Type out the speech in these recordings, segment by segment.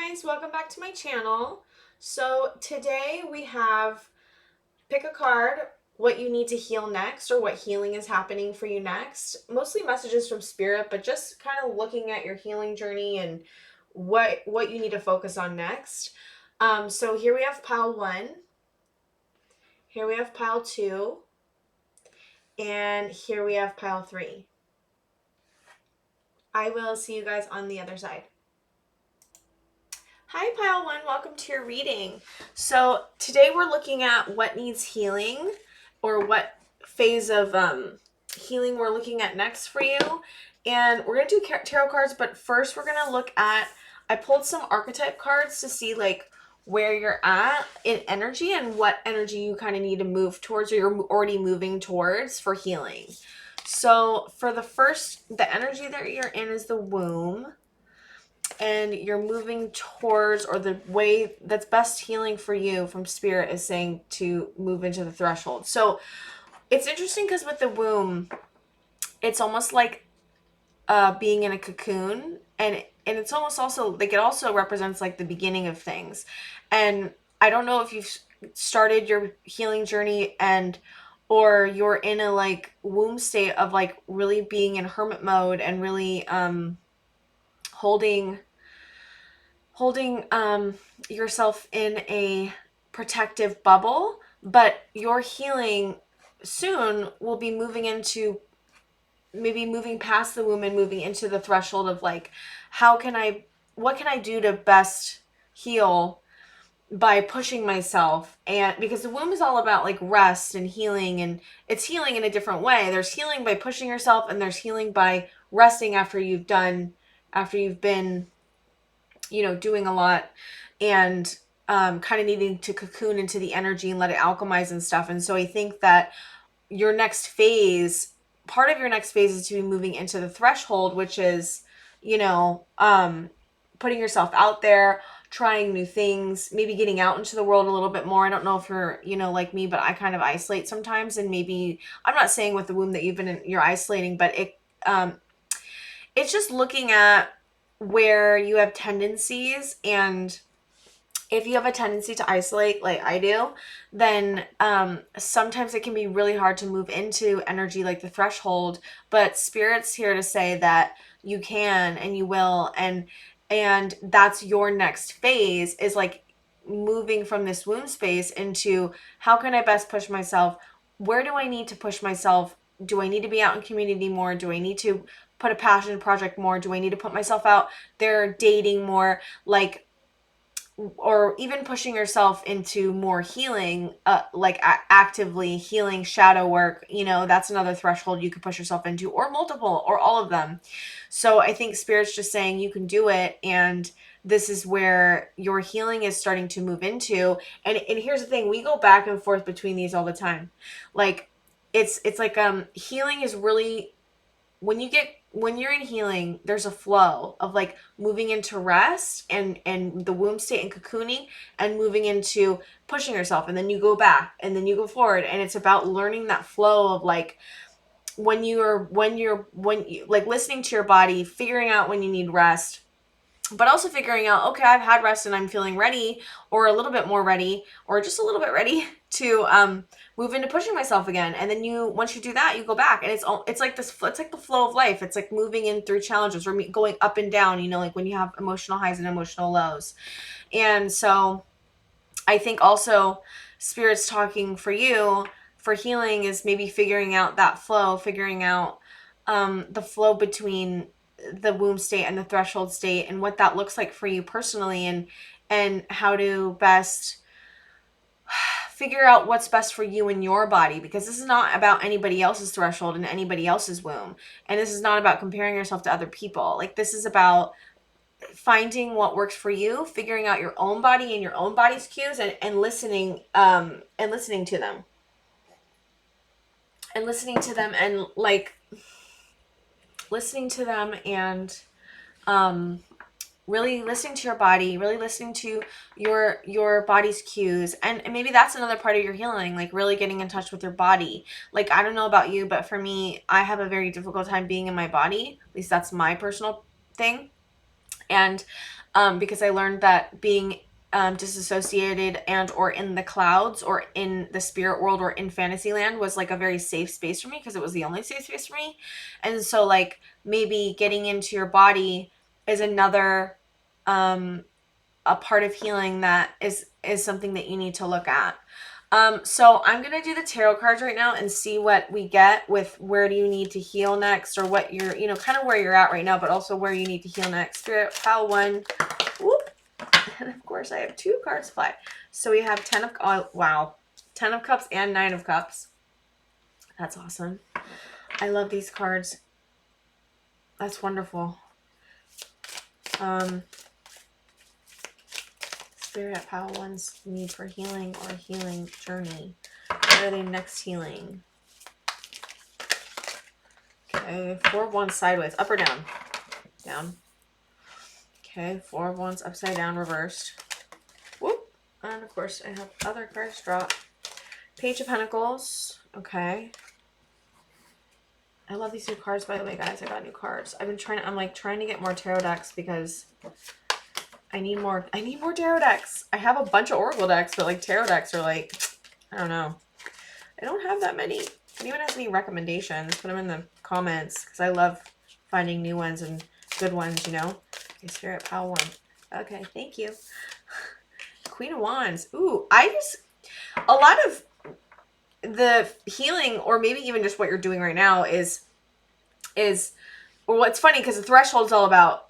guys, welcome back to my channel. So today we have pick a card, what you need to heal next or what healing is happening for you next. Mostly messages from spirit, but just kind of looking at your healing journey and what you need to focus on next. So here we have pile 1, here we have pile 2, and here we have pile 3. I will see you guys on the other side. Hi, Pile 1. Welcome to your reading. So today we're looking at what needs healing or what phase of healing we're looking at next for you. And we're going to do tarot cards, but first we're going to look at, I pulled some archetype cards to see like where you're at in energy and what energy you kind of need to move towards or you're already moving towards for healing. So for the energy that you're in is the womb. And you're moving towards, or the way that's best healing for you from spirit is saying to move into the threshold. So it's interesting because with the womb, it's almost like being in a cocoon, and it's almost also like it also represents like the beginning of things. And I don't know if you've started your healing journey or you're in a like womb state of like really being in hermit mode and really holding yourself in a protective bubble, but your healing soon will be moving into maybe moving past the womb and moving into the threshold of like, what can I do to best heal by pushing myself? And because the womb is all about like rest and healing, and it's healing in a different way. There's healing by pushing yourself, and there's healing by resting after you've been doing a lot and kind of needing to cocoon into the energy and let it alchemize and stuff. And so I think that part of your next phase is to be moving into the threshold, which is, putting yourself out there, trying new things, maybe getting out into the world a little bit more. I don't know if you're, like me, but I kind of isolate sometimes. And maybe, I'm not saying with the womb that you're isolating, but it's just looking at where you have tendencies, and if you have a tendency to isolate like I do, then sometimes it can be really hard to move into energy like the threshold. But spirit's here to say that you can and you will, and that's your next phase, is like moving from this womb space into how can I best push myself? Where do I need to push myself? Do I need to be out in community more? Do I need to put a passion project more? Do I need to put myself out there dating more? Like, or even pushing yourself into more healing, actively healing shadow work, that's another threshold you could push yourself into, or multiple, or all of them. So I think spirit's just saying you can do it, and this is where your healing is starting to move into. And here's the thing, we go back and forth between these all the time. Like, it's like healing is really, when you're in healing, there's a flow of like moving into rest and the womb state and cocooning, and moving into pushing yourself, and then you go back and then you go forward. And it's about learning that flow of like when you like listening to your body, figuring out when you need rest, but also figuring out, okay, I've had rest and I'm feeling ready, or a little bit more ready, or just a little bit ready to move into pushing myself again. And then once you do that, you go back, and it's like the flow of life. It's like moving in through challenges, or going up and down, like when you have emotional highs and emotional lows. And so I think also spirit's talking for you for healing is maybe figuring out that flow, figuring out the flow between the womb state and the threshold state, and what that looks like for you personally, and how to best figure out what's best for you in your body, because this is not about anybody else's threshold and anybody else's womb, and this is not about comparing yourself to other people. Like, this is about finding what works for you, figuring out your own body and your own body's cues, and listening to them, and really listening to your body, really listening to your body's cues. And maybe that's another part of your healing, like really getting in touch with your body. Like, I don't know about you, but for me, I have a very difficult time being in my body. At least that's my personal thing. And because I learned that being disassociated and or in the clouds or in the spirit world or in Fantasyland was like a very safe space for me, because it was the only safe space for me. And so like maybe getting into your body is another a part of healing that is something that you need to look at. So I'm going to do the tarot cards right now and see what we get with where do you need to heal next, or what you're, you know, kind of where you're at right now, but also where you need to heal next. Spirit, pile 1. Whoop. And of course I have 2 cards fly. So we have 10 of, oh, wow. 10 of Cups and 9 of Cups. That's awesome. I love these cards. That's wonderful. Spirit, pile 1's need for healing or healing journey. Where are they next healing? Okay, 4 of Wands sideways. Up or down? Down. Okay, 4 of Wands upside down, reversed. Whoop. And of course I have other cards drop. Page of Pentacles. Okay. I love these new cards, by the way, guys. I got new cards. I've been trying to, I'm like trying to get more tarot decks because I need more tarot decks. I have a bunch of Oracle decks, but like tarot decks are like, I don't know. I don't have that many. If anyone has any recommendations, put them in the comments, because I love finding new ones and good ones, you know. Okay, Spirit, pile 1. Okay, thank you. Queen of Wands. Ooh, a lot of the healing, or maybe even just what you're doing right now is well, it's funny because the threshold is all about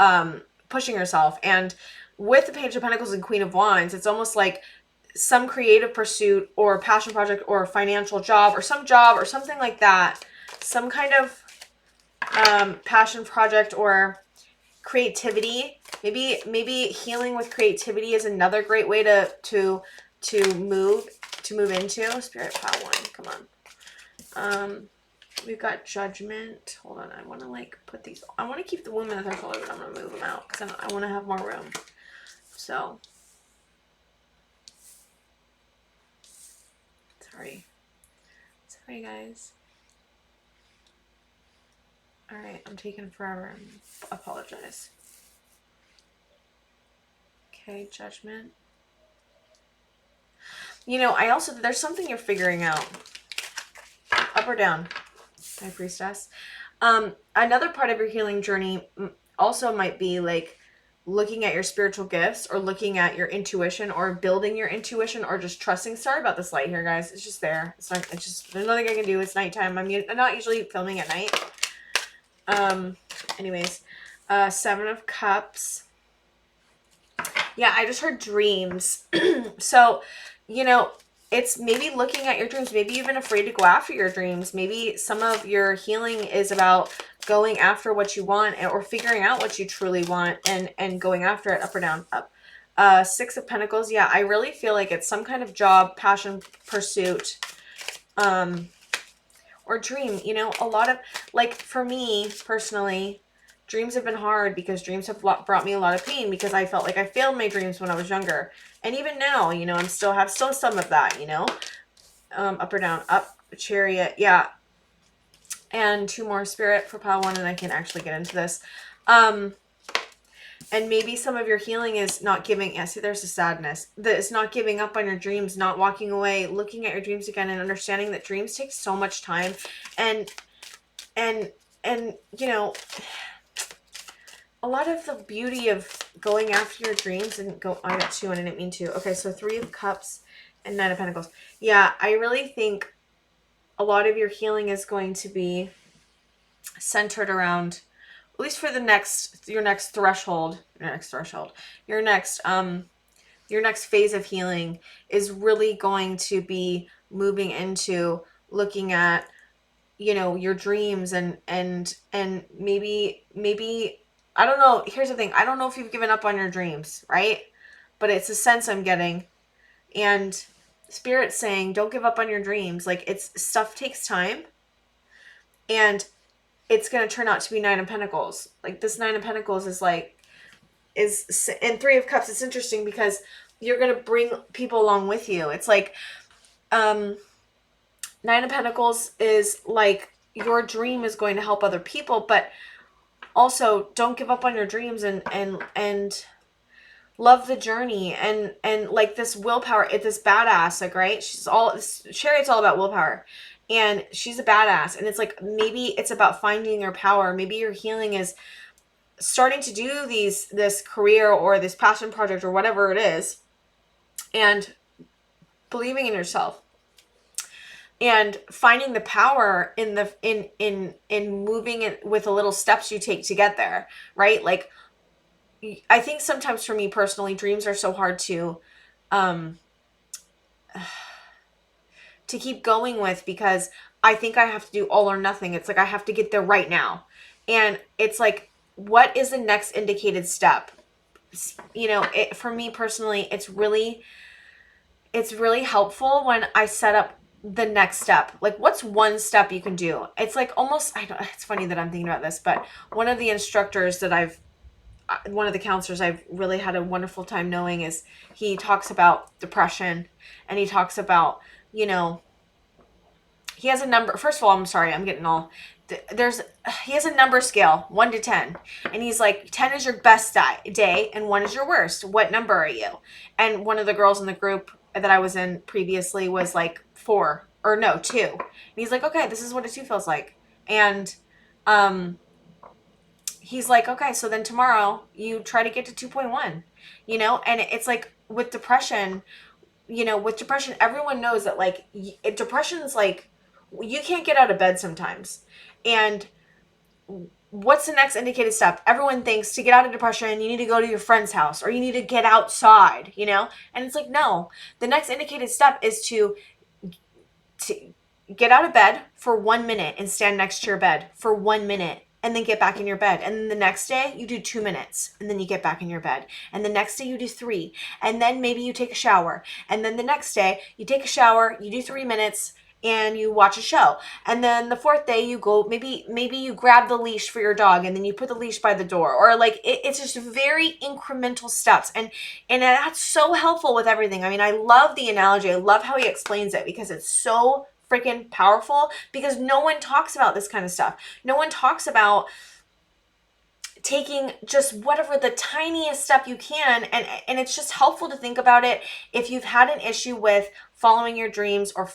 pushing yourself. And with the Page of Pentacles and Queen of Wands, it's almost like some creative pursuit or passion project or financial job or something like that. Some kind of passion project or creativity. Maybe healing with creativity is another great way to move into. Spirit, pile 1. Come on. We've got Judgment. Hold on. I want to like put these. I want to keep the women in the threshold, but I'm going to move them out because I want to have more room. So. Sorry guys. All right. I'm taking forever. I apologize. Okay. Judgment. You know, there's something you're figuring out. Up or down? High Priestess. Another part of your healing journey also might be like looking at your spiritual gifts, or looking at your intuition, or building your intuition, or just trusting. Sorry about this light here, guys. It's just there. It's just, there's nothing I can do. It's nighttime. I'm not usually filming at night. Anyways, 7 of Cups. Yeah, I just heard dreams. So, you know, it's maybe looking at your dreams, maybe even afraid to go after your dreams. Maybe some of your healing is about going after what you want, or figuring out what you truly want and going after it. Up or down? Up. 6 of Pentacles. Yeah, I really feel like it's some kind of job, passion, pursuit, or dream. You know, a lot of, like, for me personally, dreams have been hard because dreams have brought me a lot of pain, because I felt like I failed my dreams when I was younger. And even now, you know, I'm still some of that, you know. Up or down? Up. Chariot. Yeah. And 2 more. Spirit for pile 1, and I can actually get into this. And maybe some of your healing is not giving. Yeah, see, there's a sadness. That it's not giving up on your dreams, not walking away, looking at your dreams again, and understanding that dreams take so much time. And you know, a lot of the beauty of going after your dreams and I got 2 and I didn't mean to. Okay, so 3 of Cups and 9 of Pentacles. Yeah, I really think a lot of your healing is going to be centered around, at least for your next phase of healing is really going to be moving into looking at, you know, your dreams and maybe I don't know. Here's the thing. I don't know if you've given up on your dreams, right? But it's a sense I'm getting. And Spirit's saying, don't give up on your dreams. Like, stuff takes time. And it's going to turn out to be 9 of Pentacles. Like, this 9 of Pentacles and 3 of Cups. It's interesting because you're going to bring people along with you. It's like, 9 of Pentacles is like your dream is going to help other people, but also don't give up on your dreams and love the journey, and like this willpower, this badass, like, right, Chariot's all about willpower, and she's a badass, and it's like, maybe it's about finding your power. Maybe your healing is starting to do this career or this passion project or whatever it is, and believing in yourself and finding the power in the in moving it with the little steps you take to get there, right? Like, I think sometimes for me personally, dreams are so hard um to keep going with, because I think I have to do all or nothing. It's like I have to get there right now. And it's like, what is the next indicated step? For me personally, it's really helpful when I set up the next step. Like, what's one step you can do? It's like almost, I don't, it's funny that I'm thinking about this, but one of the instructors that one of the counselors I've really had a wonderful time knowing, is he talks about depression, and he talks about, he has a number. First of all, I'm sorry, I'm getting all, he has a number scale, 1 to 10. And he's like, 10 is your best day and 1 is your worst. What number are you? And one of the girls in the group that I was in previously was like 4, or no, 2. And he's like, okay, this is what a 2 feels like. And, he's like, okay, so then tomorrow you try to get to 2.1, and it's like with depression, everyone knows that, like, depression's like, you can't get out of bed sometimes. And what's the next indicated step? Everyone thinks to get out of depression, you need to go to your friend's house, or you need to get outside, and it's like, no, the next indicated step is to get out of bed for 1 minute and stand next to your bed for 1 minute, and then get back in your bed. And then the next day you do 2 minutes, and then you get back in your bed. And the next day you do 3, and then maybe you take a shower. And then the next day you take a shower, you do 3 minutes, and you watch a show. And then the 4th day you go, maybe you grab the leash for your dog, and then you put the leash by the door, or like, it's just very incremental steps. And that's so helpful with everything. I mean, I love the analogy. I love how he explains it, because it's so freaking powerful, because no one talks about this kind of stuff. No one talks about taking just whatever the tiniest step you can, and it's just helpful to think about it if you've had an issue with following your dreams, or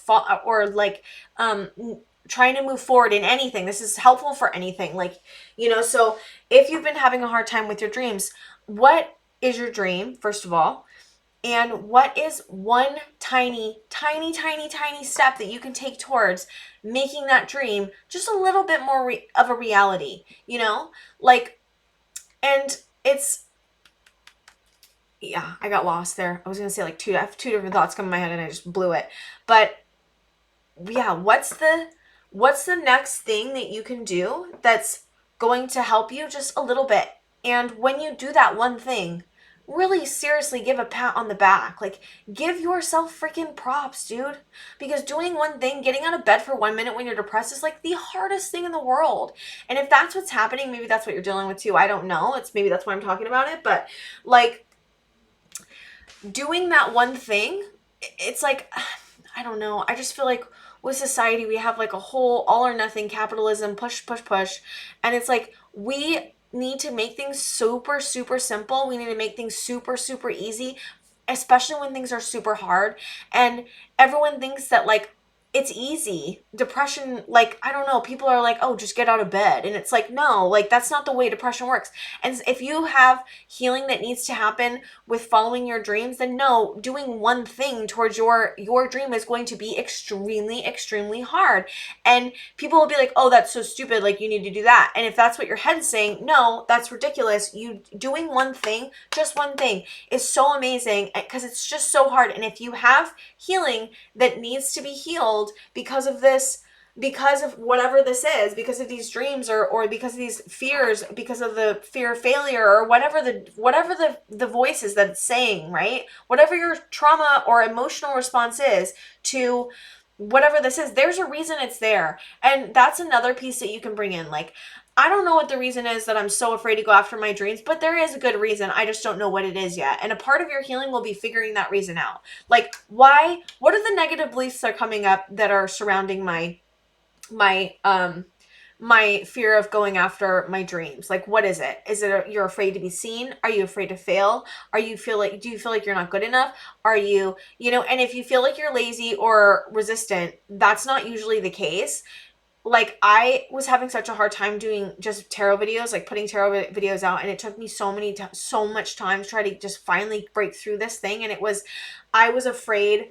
trying to move forward in anything. This is helpful for anything, like, so if you've been having a hard time with your dreams, what is your dream, first of all? And what is one tiny step that you can take towards making that dream just a little bit more of a reality, Like, and it's, yeah, I got lost there. I was going to say like I have 2 different thoughts come in my head and I just blew it. But yeah, what's the next thing that you can do that's going to help you just a little bit? And when you do that one thing, really seriously give a pat on the back. Like, give yourself freaking props, dude. Because doing one thing, getting out of bed for 1 minute when you're depressed, is like the hardest thing in the world. And if that's what's happening, maybe that's what you're dealing with too. I don't know. Maybe that's why I'm talking about it. But like, doing that one thing, it's like, I don't know. I just feel like with society, we have like a whole all or nothing capitalism, push. And it's like, we need to make things super, super simple. We need to make things super, super easy, especially when things are super hard. And everyone thinks that, like, it's easy. Depression, like, I don't know, people are like, oh, just get out of bed. And it's like, no, like, that's not the way depression works. And if you have healing that needs to happen with following your dreams, then no, doing one thing towards your dream is going to be extremely, extremely hard. And people will be like, oh, that's so stupid, like, you need to do that. And if that's what your head's saying, no, that's ridiculous. You doing one thing, just one thing, is so amazing, because it's just so hard. And if you have healing that needs to be healed because of this, because of whatever this is, because of these dreams, or because of these fears, because of the fear of failure, or whatever the voice is that it's saying, right? Whatever your trauma or emotional response is to whatever this is, there's a reason it's there. And that's another piece that you can bring in. Like, I don't know what the reason is that I'm so afraid to go after my dreams, but there is a good reason. I just don't know what it is yet. And a part of your healing will be figuring that reason out. Like, what are the negative beliefs that are coming up that are surrounding my my fear of going after my dreams? Like, what is it? Is it you're afraid to be seen? Are you afraid to fail? Do you feel like you're not good enough? Are you, and if you feel like you're lazy or resistant, that's not usually the case. Like, I was having such a hard time doing just tarot videos, like putting tarot videos out, and it took me so much time to try to just finally break through this thing. And I was afraid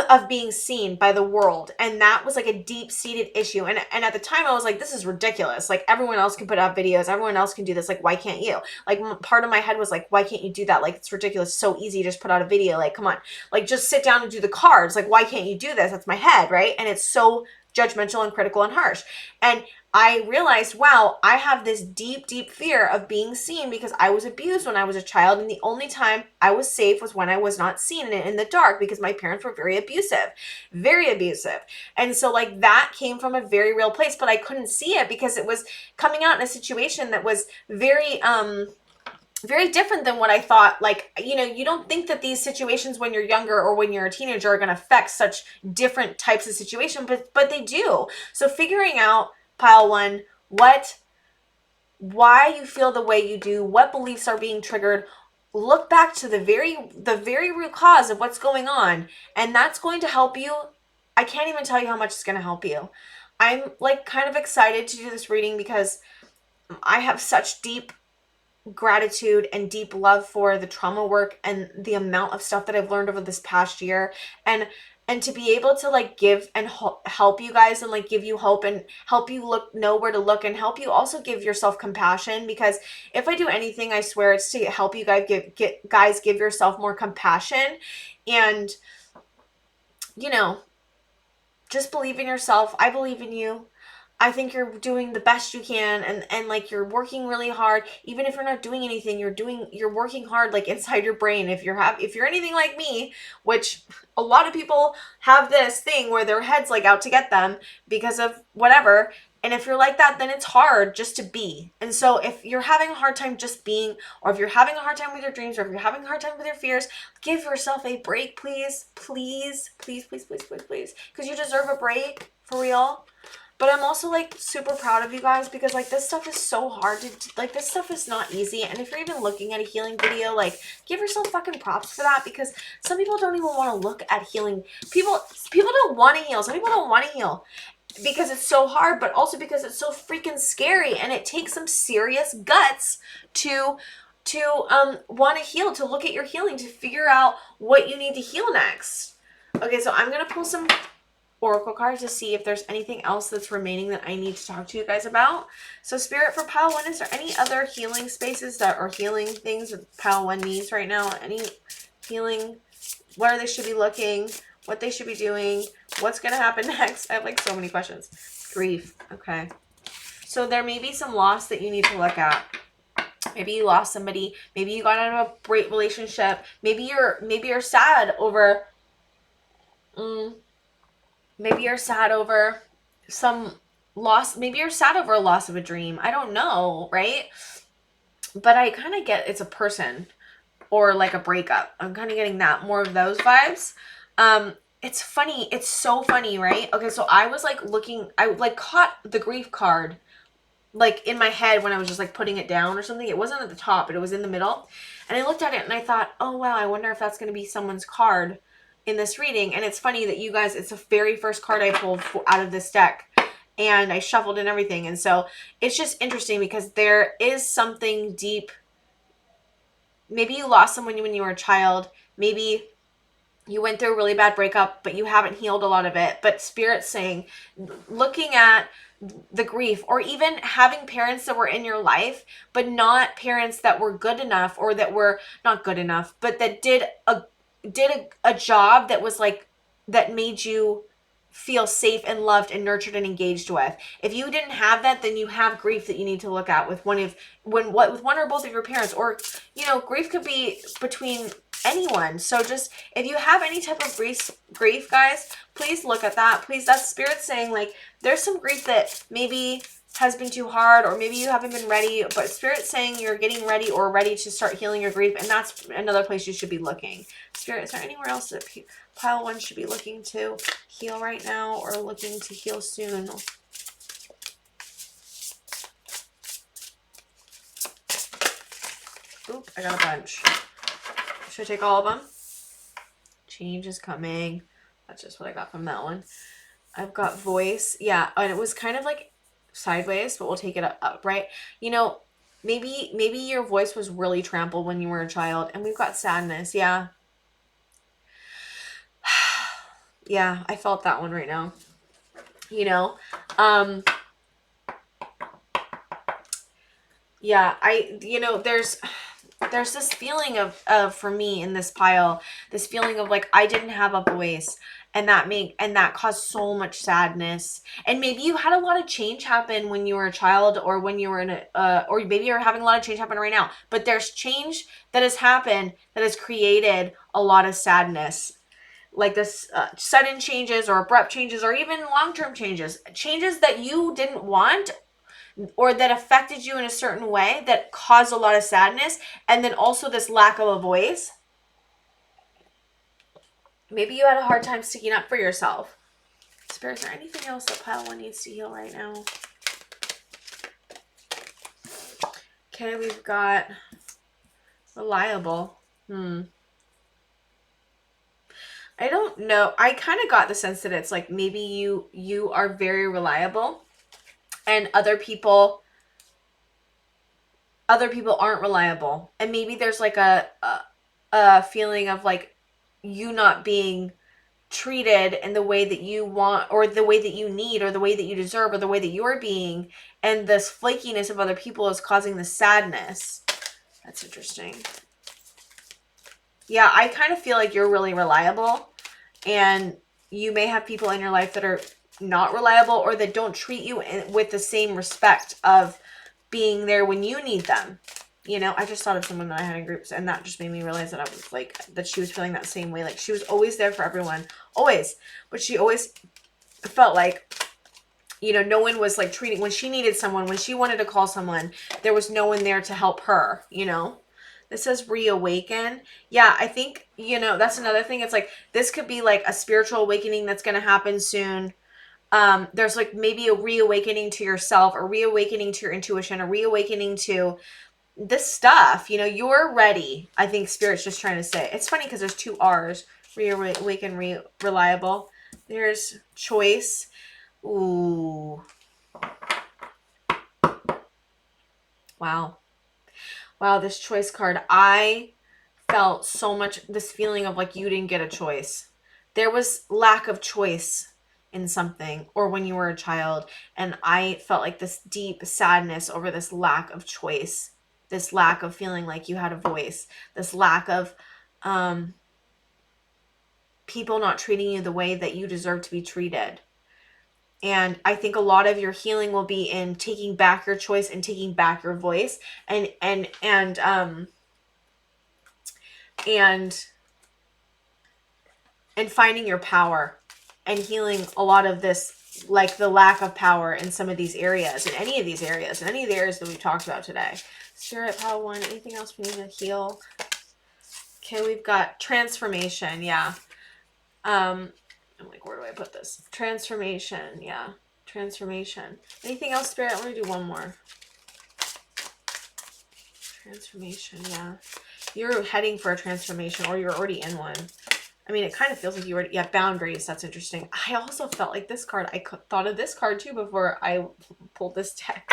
of being seen by the world, and that was like a deep-seated issue. And at the time I was like, this is ridiculous. Like, everyone else can put out videos, everyone else can do this, like, why can't you? Like, part of my head was like, why can't you do that? Like, it's ridiculous, it's so easy, just put out a video, like, come on, like, just sit down and do the cards, like, why can't you do this? That's my head, right? And it's so judgmental and critical and harsh. And I realized, wow, I have this deep, deep fear of being seen because I was abused when I was a child. And the only time I was safe was when I was not seen in the dark, because my parents were very abusive, very abusive. And so, like, that came from a very real place, but I couldn't see it because it was coming out in a situation that was very different than what I thought. Like, you don't think that these situations when you're younger or when you're a teenager are going to affect such different types of situation, but they do. So figuring out, pile one, why you feel the way you do, what beliefs are being triggered, look back to the very root cause of what's going on, and that's going to help you. I can't even tell you how much it's going to help you. I'm like kind of excited to do this reading because I have such deep gratitude and deep love for the trauma work and the amount of stuff that I've learned over this past year, and to be able to like give and help you guys and like give you hope and help you know where to look, and help you also give yourself compassion, because if I do anything, I swear it's to help you guys give yourself more compassion, and just believe in yourself. I believe in you. I think you're doing the best you can, and like, you're working really hard. Even if you're not doing anything, you're working hard, like, inside your brain. If you're anything like me, which a lot of people have this thing where their head's like out to get them because of whatever. And if you're like that, then it's hard just to be. And so if you're having a hard time just being, or if you're having a hard time with your dreams, or if you're having a hard time with your fears, give yourself a break, please. Please, please, please, please, please, please. Because you deserve a break, for real. But I'm also like super proud of you guys, because like, this stuff is so hard like, this stuff is not easy. And if you're even looking at a healing video, like, give yourself fucking props for that, because some people don't even want to look at healing. People don't want to heal. Some people don't want to heal because it's so hard, but also because it's so freaking scary, and it takes some serious guts to want to heal, to look at your healing, to figure out what you need to heal next. Okay, so I'm going to pull some oracle cards to see if there's anything else that's remaining that I need to talk to you guys about. So Spirit, for pile one, is there any other healing spaces that are healing things that pile one needs right now? Any healing, where they should be looking, what they should be doing, what's going to happen next? I have like so many questions. Grief. Okay. So there may be some loss that you need to look at. Maybe you lost somebody. Maybe you got out of a great relationship. Maybe you're sad over maybe you're sad over some loss. Maybe you're sad over a loss of a dream. I don't know, right? But I kind of get it's a person or like a breakup. I'm kind of getting that, more of those vibes. It's funny. It's so funny, right? Okay, so I was like I like caught the grief card like in my head when I was just like putting it down or something. It wasn't at the top, but it was in the middle. And I looked at it and I thought, oh wow, I wonder if that's going to be someone's card in this reading. And it's funny that you guys, it's the very first card I pulled out of this deck, and I shuffled and everything. And so it's just interesting because there is something deep. Maybe you lost someone when you were a child. Maybe you went through a really bad breakup, but you haven't healed a lot of it. But Spirit's saying, looking at the grief, or even having parents that were in your life, but not parents that were good enough, or that were not good enough, but that did a job that was like, that made you feel safe and loved and nurtured and engaged with. If you didn't have that, then you have grief that you need to look at with one or both of your parents, or grief could be between anyone. So just, if you have any type of grief, guys, please look at that. Please, that's Spirit saying like, there's some grief that maybe has been too hard, or maybe you haven't been ready, but Spirit's saying you're getting ready or ready to start healing your grief, and that's another place you should be looking. Spirit, is there anywhere else that pile one should be looking to heal right now, or looking to heal soon? I got a bunch. Should I take all of them? Change is coming. That's just what I got from that one. I've got voice. Yeah, and it was kind of like sideways, but we'll take it up, right? You know, maybe your voice was really trampled when you were a child, and we've got sadness. Yeah. Yeah, I felt that one right now. You know, yeah, there's this feeling of for me in this pile, this feeling of like I didn't have a voice, and that caused so much sadness. And maybe you had a lot of change happen when you were a child, or when you were in a or maybe you're having a lot of change happen right now, but there's change that has happened that has created a lot of sadness, like this sudden changes or abrupt changes or even long-term changes that you didn't want, or that affected you in a certain way that caused a lot of sadness. And then also this lack of a voice. Maybe you had a hard time sticking up for yourself. Spirit, is there anything else that pile 1 needs to heal right now? Okay, we've got reliable. I don't know. I kind of got the sense that it's like maybe you are very reliable, and other people aren't reliable. And maybe there's like a feeling of like you not being treated in the way that you want, or the way that you need, or the way that you deserve, or the way that you're being. And this flakiness of other people is causing the sadness. That's interesting. Yeah, I kind of feel like you're really reliable, and you may have people in your life that are not reliable, or that don't treat you with the same respect of being there when you need them. You know, I just thought of someone that I had in groups, and that just made me realize that I was like, that she was feeling that same way. Like she was always there for everyone, always, but she always felt like, you know, no one was like treating, when she needed someone, when she wanted to call someone, there was no one there to help her, you know? This says reawaken. Yeah, I think, you know, that's another thing. It's like, this could be like a spiritual awakening that's going to happen soon. There's like maybe a reawakening to yourself, or reawakening to your intuition, or reawakening to this stuff. You know, you're ready. I think Spirit's just trying to say. It's funny because there's 2 R's. Reawaken, reliable. There's choice. Ooh. Wow. Wow, this choice card. I felt so much this feeling of like you didn't get a choice. There was lack of choice in something, or when you were a child, and I felt like this deep sadness over this lack of choice, this lack of feeling like you had a voice, this lack of people not treating you the way that you deserve to be treated. And I think a lot of your healing will be in taking back your choice and taking back your voice, and finding your power, and healing a lot of this, like the lack of power in some of these areas, in any of these areas, in any of the areas that we've talked about today. Spirit, power 1, anything else we need to heal? Okay, we've got transformation. Yeah. I'm like, where do I put this? Transformation. Yeah. Transformation. Anything else, Spirit? Let me do one more. Transformation. Yeah. You're heading for a transformation, or you're already in one. I mean, it kind of feels like you were, yeah, boundaries. That's interesting. I also felt like this card, I thought of this card too before I pulled this deck.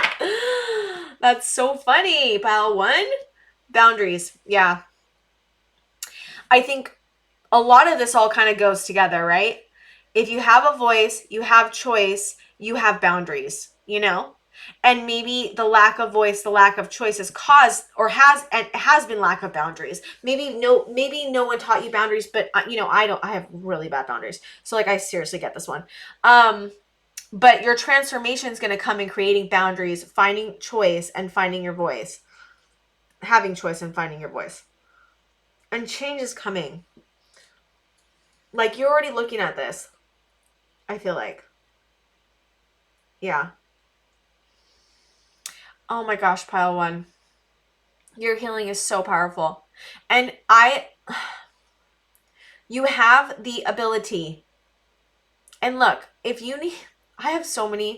That's so funny. Pile 1, boundaries. Yeah. I think a lot of this all kind of goes together, right? If you have a voice, you have choice, you have boundaries, you know? And maybe the lack of voice, the lack of choice has caused, or has been lack of boundaries. Maybe no one taught you boundaries, but you know, I have really bad boundaries. So like, I seriously get this one. But your transformation is going to come in creating boundaries, finding choice, and finding your voice. Having choice and finding your voice. And change is coming. Like, you're already looking at this, I feel like. Yeah. Oh my gosh, pile 1. Your healing is so powerful. And you have the ability. And look, if you need, I have so much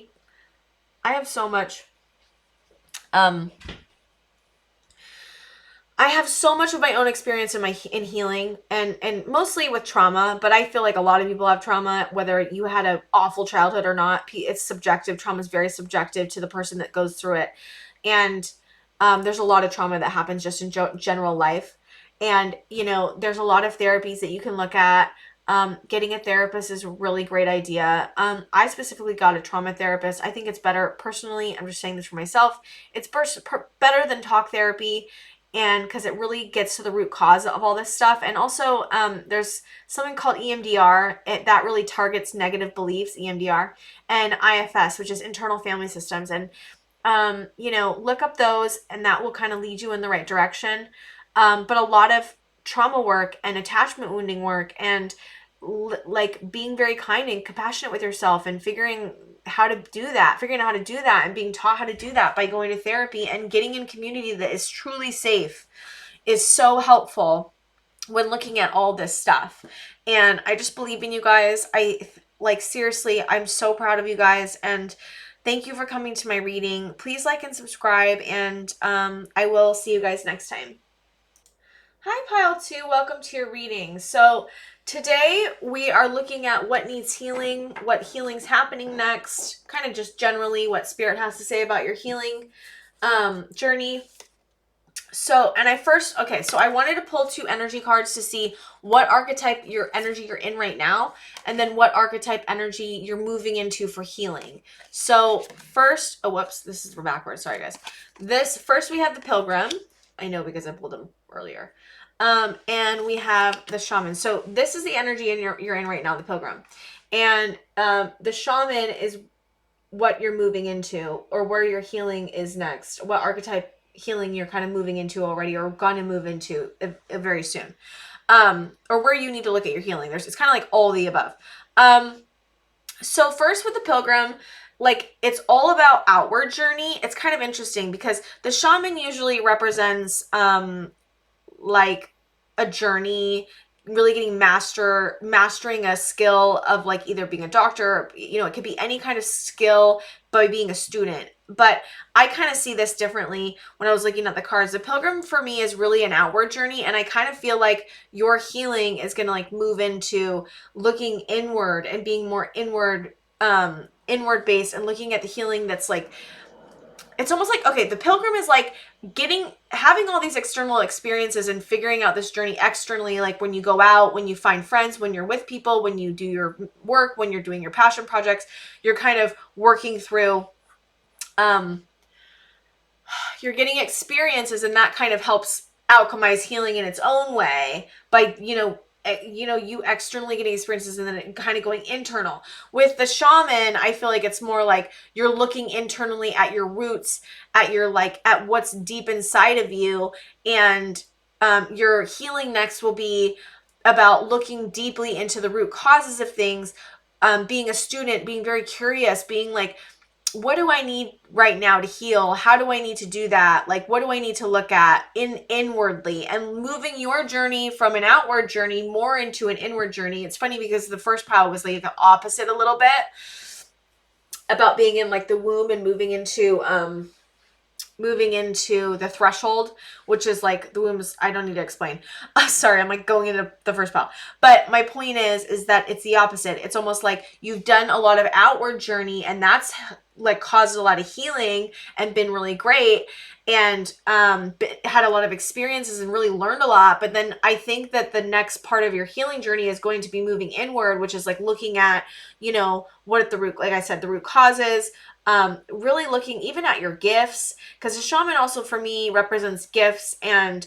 I have so much of my own experience in healing and mostly with trauma, but I feel like a lot of people have trauma, whether you had an awful childhood or not. It's subjective. Trauma is very subjective to the person that goes through it. And there's a lot of trauma that happens just in general life. And, there's a lot of therapies that you can look at. Getting a therapist is a really great idea. I specifically got a trauma therapist. I think it's better personally. I'm just saying this for myself. It's better than talk therapy, and because it really gets to the root cause of all this stuff. And also there's something called EMDR that really targets negative beliefs, EMDR, and IFS, which is internal family systems. And look up those, and that will kind of lead you in the right direction. But a lot of trauma work and attachment wounding work and like being very kind and compassionate with yourself and figuring out how to do that and being taught how to do that by going to therapy and getting in community that is truly safe is so helpful when looking at all this stuff. And I just believe in you guys. Seriously, I'm so proud of you guys, and thank you for coming to my reading. Please like and subscribe, and I will see you guys next time. Hi, Pile 2. Welcome to your reading. So today we are looking at what needs healing, what healing's happening next, kind of just generally what Spirit has to say about your healing journey. So I wanted to pull 2 energy cards to see what archetype energy you're in right now, and then what archetype energy you're moving into for healing. So first, this is backwards. Sorry, guys. First we have the Pilgrim. I know because I pulled them earlier. And we have the Shaman. So this is the energy you're in right now, the Pilgrim. And the Shaman is what you're moving into, or where your healing is next. What archetype healing you're kind of moving into already, or gonna move into very soon. Or where you need to look at your healing. It's kind of like all the above. So first with the Pilgrim, like it's all about outward journey. It's kind of interesting because the Shaman usually represents like a journey, really getting mastering a skill of like either being a doctor, or, it could be any kind of skill by being a student. But I kind of see this differently when I was looking at the cards. The Pilgrim for me is really an outward journey, and I kind of feel like your healing is going to like move into looking inward and being more inward based, and looking at the healing that's like, it's almost like, okay, the Pilgrim is like having all these external experiences and figuring out this journey externally, like when you go out, when you find friends, when you're with people, when you do your work, when you're doing your passion projects, you're kind of working through, you're getting experiences, and that kind of helps alchemize healing in its own way by, you externally getting experiences and then kind of going internal. With the Shaman, I feel like it's more like you're looking internally at your roots, at what's deep inside of you, and your healing next will be about looking deeply into the root causes of things, being a student, being very curious, being like, what do I need right now to heal? How do I need to do that? Like, what do I need to look at inwardly, and moving your journey from an outward journey more into an inward journey. It's funny because the first pile was like the opposite a little bit, about being in like the womb and moving into the threshold, which is like the womb's, I don't need to explain. Sorry, I'm like going into the first pile. But my point is that it's the opposite. It's almost like you've done a lot of outward journey, and that's like caused a lot of healing and been really great, and had a lot of experiences and really learned a lot. But then I think that the next part of your healing journey is going to be moving inward, which is like looking at, what at the root, like I said, the root causes, really looking even at your gifts, because the Shaman also for me represents gifts, and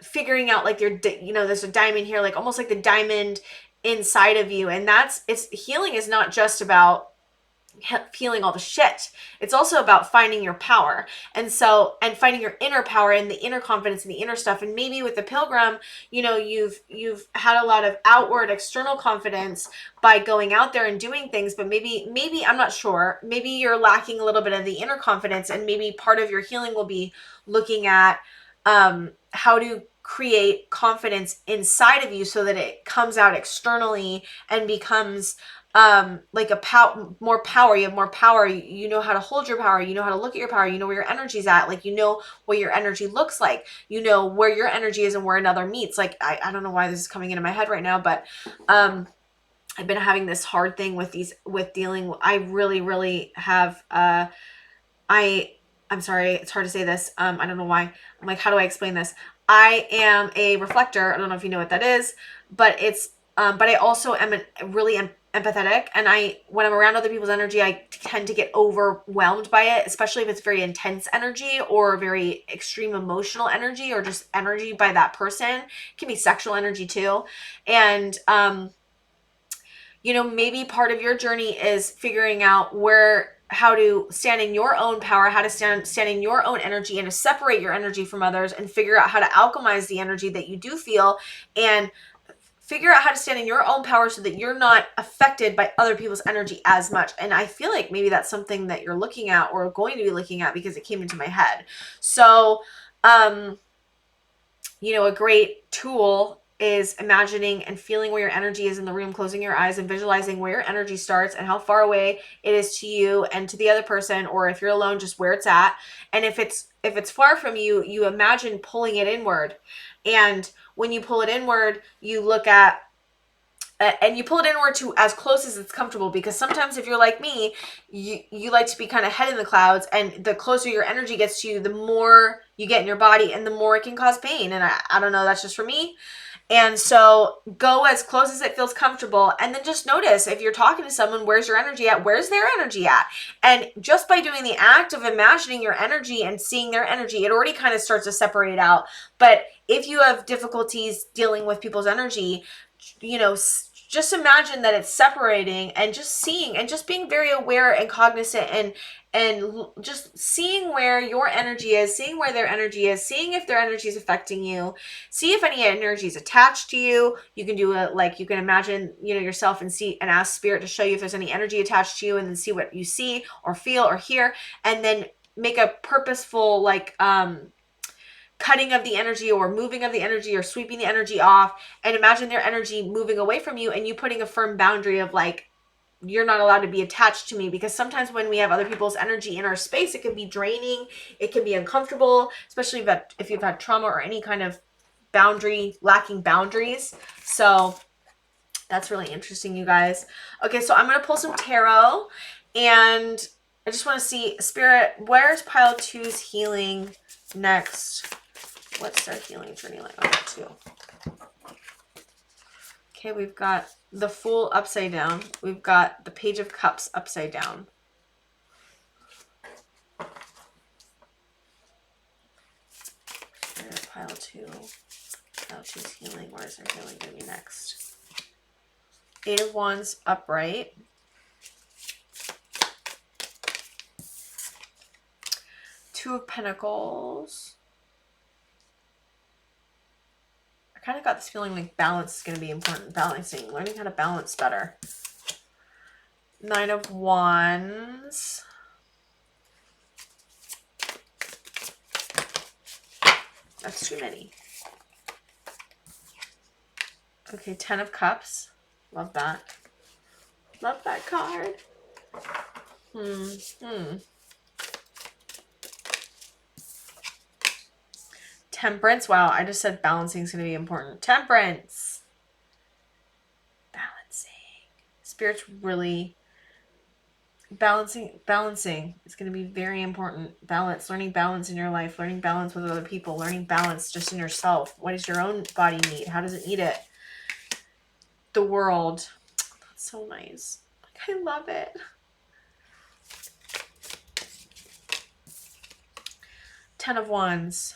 figuring out like there's a diamond here, like almost like the diamond inside of you. And healing is not just about feeling all the shit. It's also about finding your power, and finding your inner power and the inner confidence and the inner stuff. And maybe with the Pilgrim, you've had a lot of outward external confidence by going out there and doing things, but maybe I'm not sure, maybe you're lacking a little bit of the inner confidence, and maybe part of your healing will be looking at how to create confidence inside of you so that it comes out externally and becomes like more power. You have more power. You know how to hold your power. You know how to look at your power. You know where your energy's at. Like, you know what your energy looks like. You know where your energy is and where another meets. Like, I don't know why this is coming into my head right now, but I've been having this hard thing with dealing. I really have, I'm sorry, it's hard to say this. I don't know why. I'm like, how do I explain this? I am a reflector. I don't know if you know what that is, but but I also am really empathetic. And when I'm around other people's energy, I tend to get overwhelmed by it, especially if it's very intense energy or very extreme emotional energy or just energy by that person. It can be sexual energy too. And, maybe part of your journey is figuring out how to stand in your own power, how to stand in your own energy, and to separate your energy from others, and figure out how to alchemize the energy that you do feel, and figure out how to stand in your own power so that you're not affected by other people's energy as much. And I feel like maybe that's something that you're looking at or going to be looking at, because it came into my head. So, a great tool is imagining and feeling where your energy is in the room, closing your eyes and visualizing where your energy starts and how far away it is to you and to the other person, or if you're alone, just where it's at. And if it's far from you, you imagine pulling it inward. And when you pull it inward, you look at and you pull it inward to as close as it's comfortable, because sometimes if you're like me, you like to be kind of head in the clouds, and the closer your energy gets to you, the more you get in your body and the more it can cause pain. And I don't know, that's just for me. And so go as close as it feels comfortable, and then just notice if you're talking to someone, where's your energy at? Where's their energy at? And just by doing the act of imagining your energy and seeing their energy, it already kind of starts to separate out. But if you have difficulties dealing with people's energy, just imagine that it's separating, and just seeing and just being very aware and cognizant, and just seeing where your energy is, seeing where their energy is, seeing if their energy is affecting you, see if any energy is attached to you. You can do it, like, you can imagine, yourself, and see and ask spirit to show you if there's any energy attached to you, and then see what you see or feel or hear, and then make a purposeful, like, cutting of the energy or moving of the energy or sweeping the energy off, and imagine their energy moving away from you, and you putting a firm boundary of, like, you're not allowed to be attached to me. Because sometimes when we have other people's energy in our space, it can be draining, it can be uncomfortable, especially if you've had trauma or any kind of lacking boundaries. So that's really interesting, you guys. Okay, so I'm going to pull some tarot, and I just want to see, Spirit, where's pile 2's healing next? What's their healing journey like? Oh, 2. Okay, we've got the Fool upside down. We've got the Page of Cups upside down. Pile 2. Pile 2's healing. Where's their healing going to be next? 8 of Wands upright. Two of Pentacles. I kind of got this feeling like balance is going to be important. Balancing, learning how to balance better. 9 of Wands. That's too many. Okay, 10 of Cups. Love that. Love that card. Temperance. Wow, I just said balancing is going to be important. Temperance. Balancing. Spirit's really balancing is going to be very important. Balance, learning balance in your life, learning balance with other people, learning balance just in yourself. What does your own body need? How does it need it? The world. That's so nice. Like, I love it. Ten of Wands.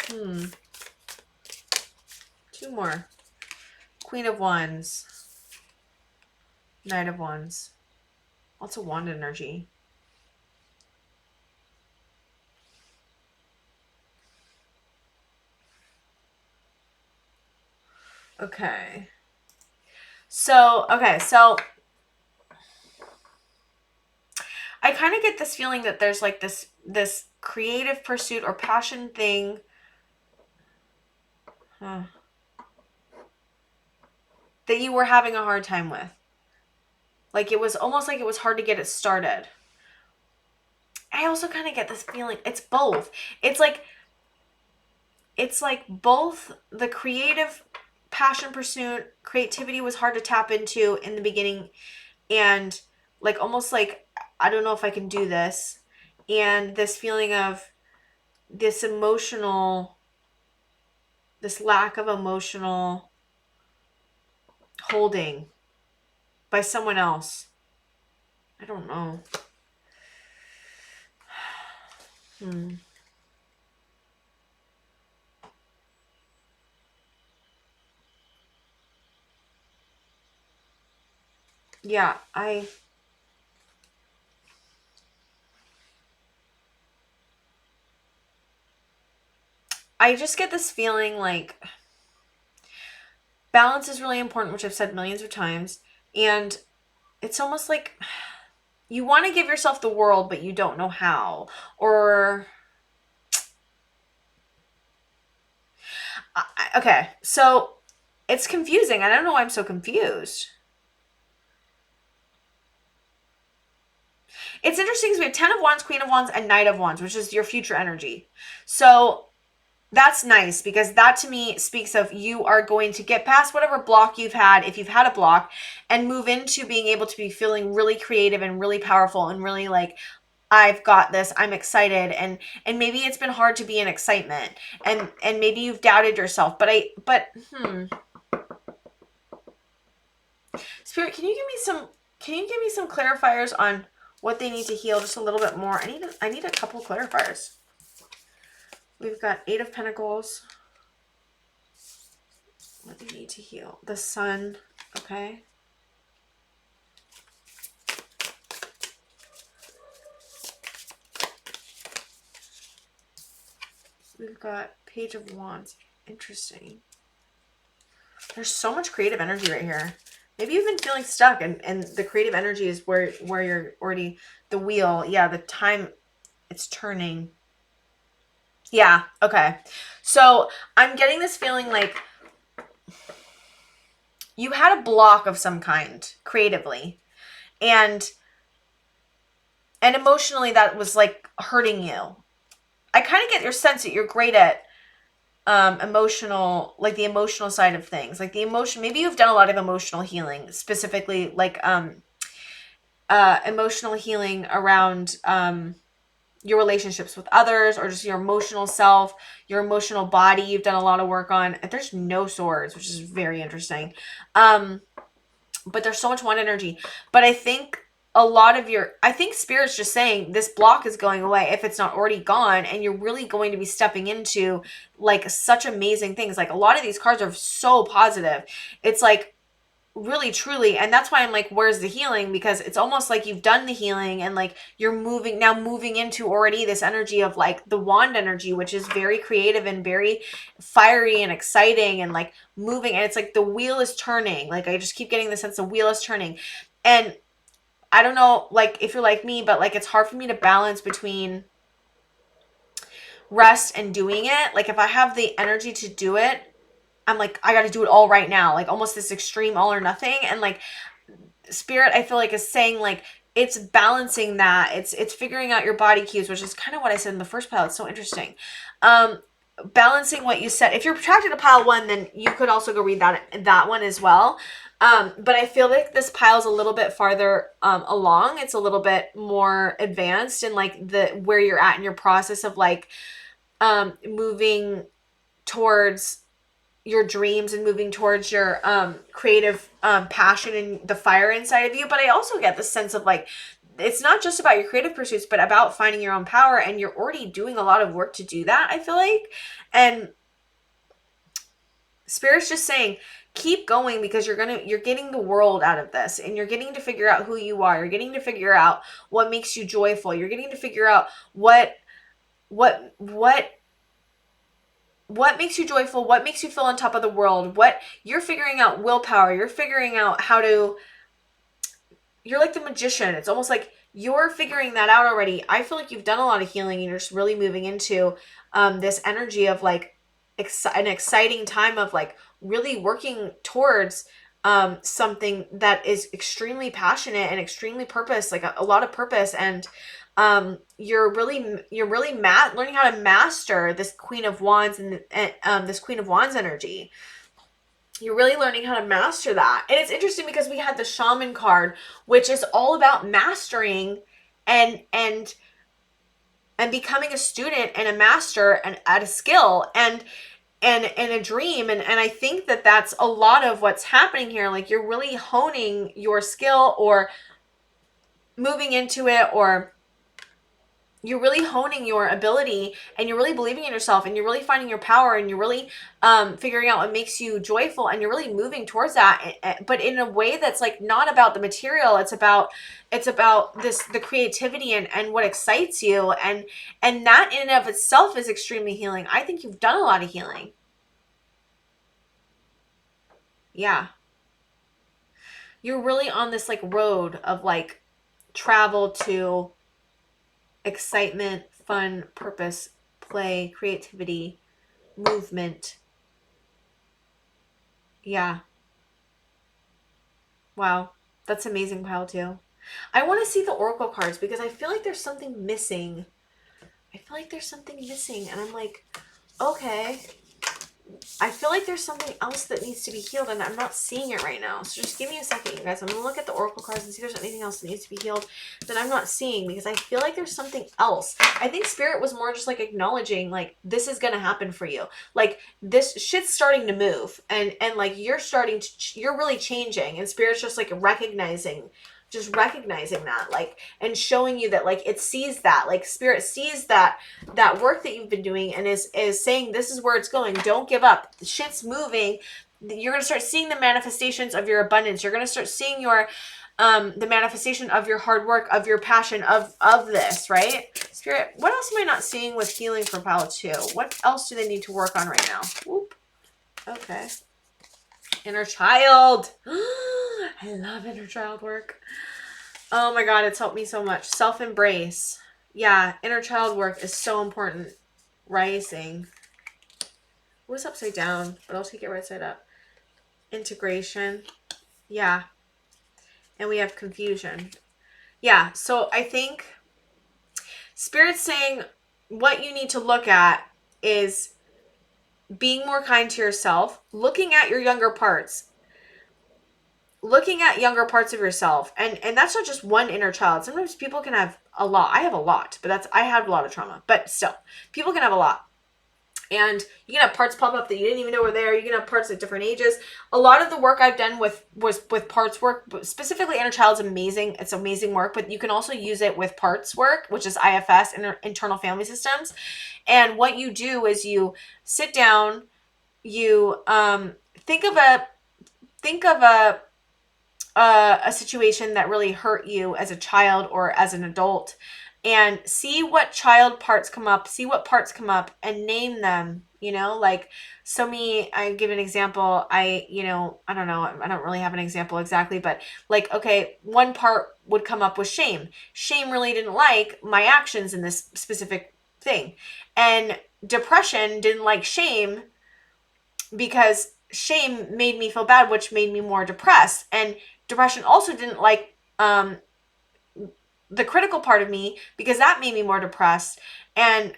2 more. Queen of Wands. Knight of Wands. Lots of wand energy. Okay. So I kind of get this feeling that there's like this creative pursuit or passion thing that you were having a hard time with. Like it was almost like it was hard to get it started. I also kind of get this feeling it's both. It's like both the creative passion pursuit, creativity was hard to tap into in the beginning, and like almost like I don't know if I can do this, and this feeling of this emotional, this lack of emotional holding by someone else. I don't know. Yeah, I just get this feeling like balance is really important, which I've said millions of times, and it's almost like you want to give yourself the world, but you don't know how. Or okay, so it's confusing. I don't know why I'm so confused. It's interesting because we have 10 of Wands, Queen of Wands, and Knight of Wands, which is your future energy. So that's nice because that to me speaks of you are going to get past whatever block you've had, if you've had a block, and move into being able to be feeling really creative and really powerful and really like, I've got this, I'm excited, and maybe it's been hard to be in excitement, and maybe you've doubted yourself, but Spirit, can you give me some clarifiers on what they need to heal just a little bit more? I need a couple clarifiers. We've got 8 of Pentacles. What do you need to heal? The Sun. Okay. We've got Page of Wands. Interesting. There's so much creative energy right here. Maybe you've been feeling stuck, and the creative energy is where you're already, the wheel. Yeah, the time it's turning. Yeah, okay. So I'm getting this feeling like you had a block of some kind creatively, and emotionally that was like hurting you. I kind of get your sense that you're great at emotional, like the emotional side of things, like the emotion. Maybe you've done a lot of emotional healing, specifically like emotional healing around your relationships with others, or just your emotional self, your emotional body. You've done a lot of work on. There's no swords, which is very interesting. But there's so much one energy. But I think I think Spirit's just saying this block is going away if it's not already gone, and you're really going to be stepping into like such amazing things. Like a lot of these cards are so positive. It's like really truly, and that's why I'm like, where's the healing? Because it's almost like you've done the healing, and like you're moving into already this energy of like the wand energy, which is very creative and very fiery and exciting and like moving, and it's like the wheel is turning. Like I just keep getting the sense the wheel is turning. And I don't know like if you're like me, but like it's hard for me to balance between rest and doing it. Like if I have the energy to do it, I'm like, I got to do it all right now. Like almost this extreme all or nothing. And like Spirit, I feel like is saying like, it's balancing that. It's figuring out your body cues, which is kind of what I said in the first pile. It's so interesting. Balancing what you said. If you're attracted to pile 1, then you could also go read that one as well. But I feel like this pile's a little bit farther along. It's a little bit more advanced in like where you're at in your process of like moving towards your dreams and moving towards your creative passion and the fire inside of you. But I also get the sense of like, it's not just about your creative pursuits, but about finding your own power, and you're already doing a lot of work to do that, I feel like. And Spirit's just saying, keep going, because you're getting the world out of this, and you're getting to figure out who you are. You're getting to figure out what makes you joyful. You're getting to figure out what makes you joyful, what makes you feel on top of the world, what you're figuring out willpower, you're figuring out how to, you're like the magician. It's almost like you're figuring that out already. I feel like you've done a lot of healing, and you're just really moving into this energy of like an exciting time of like really working towards something that is extremely passionate and extremely purpose, like a lot of purpose. And you're really learning how to master this Queen of Wands and this Queen of Wands energy. You're really learning how to master that. And it's interesting because we had the Shaman card, which is all about mastering and becoming a student and a master and at a skill and a dream. And I think that that's a lot of what's happening here. Like, you're really honing your skill or moving into it, or you're really honing your ability, and you're really believing in yourself, and you're really finding your power, and you're really figuring out what makes you joyful, and you're really moving towards that, but in a way that's like not about the material. It's about the creativity and what excites you, and that in and of itself is extremely healing. I think you've done a lot of healing. Yeah. You're really on this like road of like travel to excitement, fun, purpose, play, creativity, movement. Yeah. Wow. That's amazing, pile too. I want to see the oracle cards because I feel like there's something missing. And I'm like, okay. I feel like there's something else that needs to be healed, and I'm not seeing it right now. So just give me a second, you guys. I'm going to look at the oracle cards and see if there's anything else that needs to be healed that I'm not seeing, because I feel like there's something else. I think Spirit was more just like acknowledging, like, this is going to happen for you. Like, this shit's starting to move, and like, you're really changing, and Spirit's just like recognizing that, like, and showing you that, like, it sees that, like, Spirit sees that work that you've been doing, and is saying, this is where it's going. Don't give up. The shit's moving. You're going to start seeing the manifestations of your abundance. You're going to start seeing your the manifestation of your hard work, of your passion, of this, right? Spirit, what else am I not seeing with healing for pile 2? What else do they need to work on right now? Whoop. Okay. Inner child. I love inner child work. Oh my God, it's helped me so much. Self-embrace. Yeah, inner child work is so important. Rising. It was upside down, but I'll take it right side up. Integration. Yeah. And we have confusion. Yeah, so I think Spirit's saying what you need to look at is being more kind to yourself, looking at your younger parts, looking at younger parts of yourself. And that's not just one inner child. Sometimes people can have a lot. I have a lot, but I had a lot of trauma, but still, people can have a lot. And you can have parts pop up that you didn't even know were there. You can have parts at different ages. A lot of the work I've done with parts work, specifically inner child's amazing. It's amazing work, but you can also use it with parts work, which is IFS, internal family systems. And what you do is you sit down, you think of a situation that really hurt you as a child or as an adult, and see what child parts come up, and name them, like, so I give an example. I don't know, I don't really have an example exactly, but like, okay, one part would come up with shame. Shame really didn't like my actions in this specific thing. And depression didn't like shame because shame made me feel bad, which made me more depressed. And depression also didn't like the critical part of me because that made me more depressed. And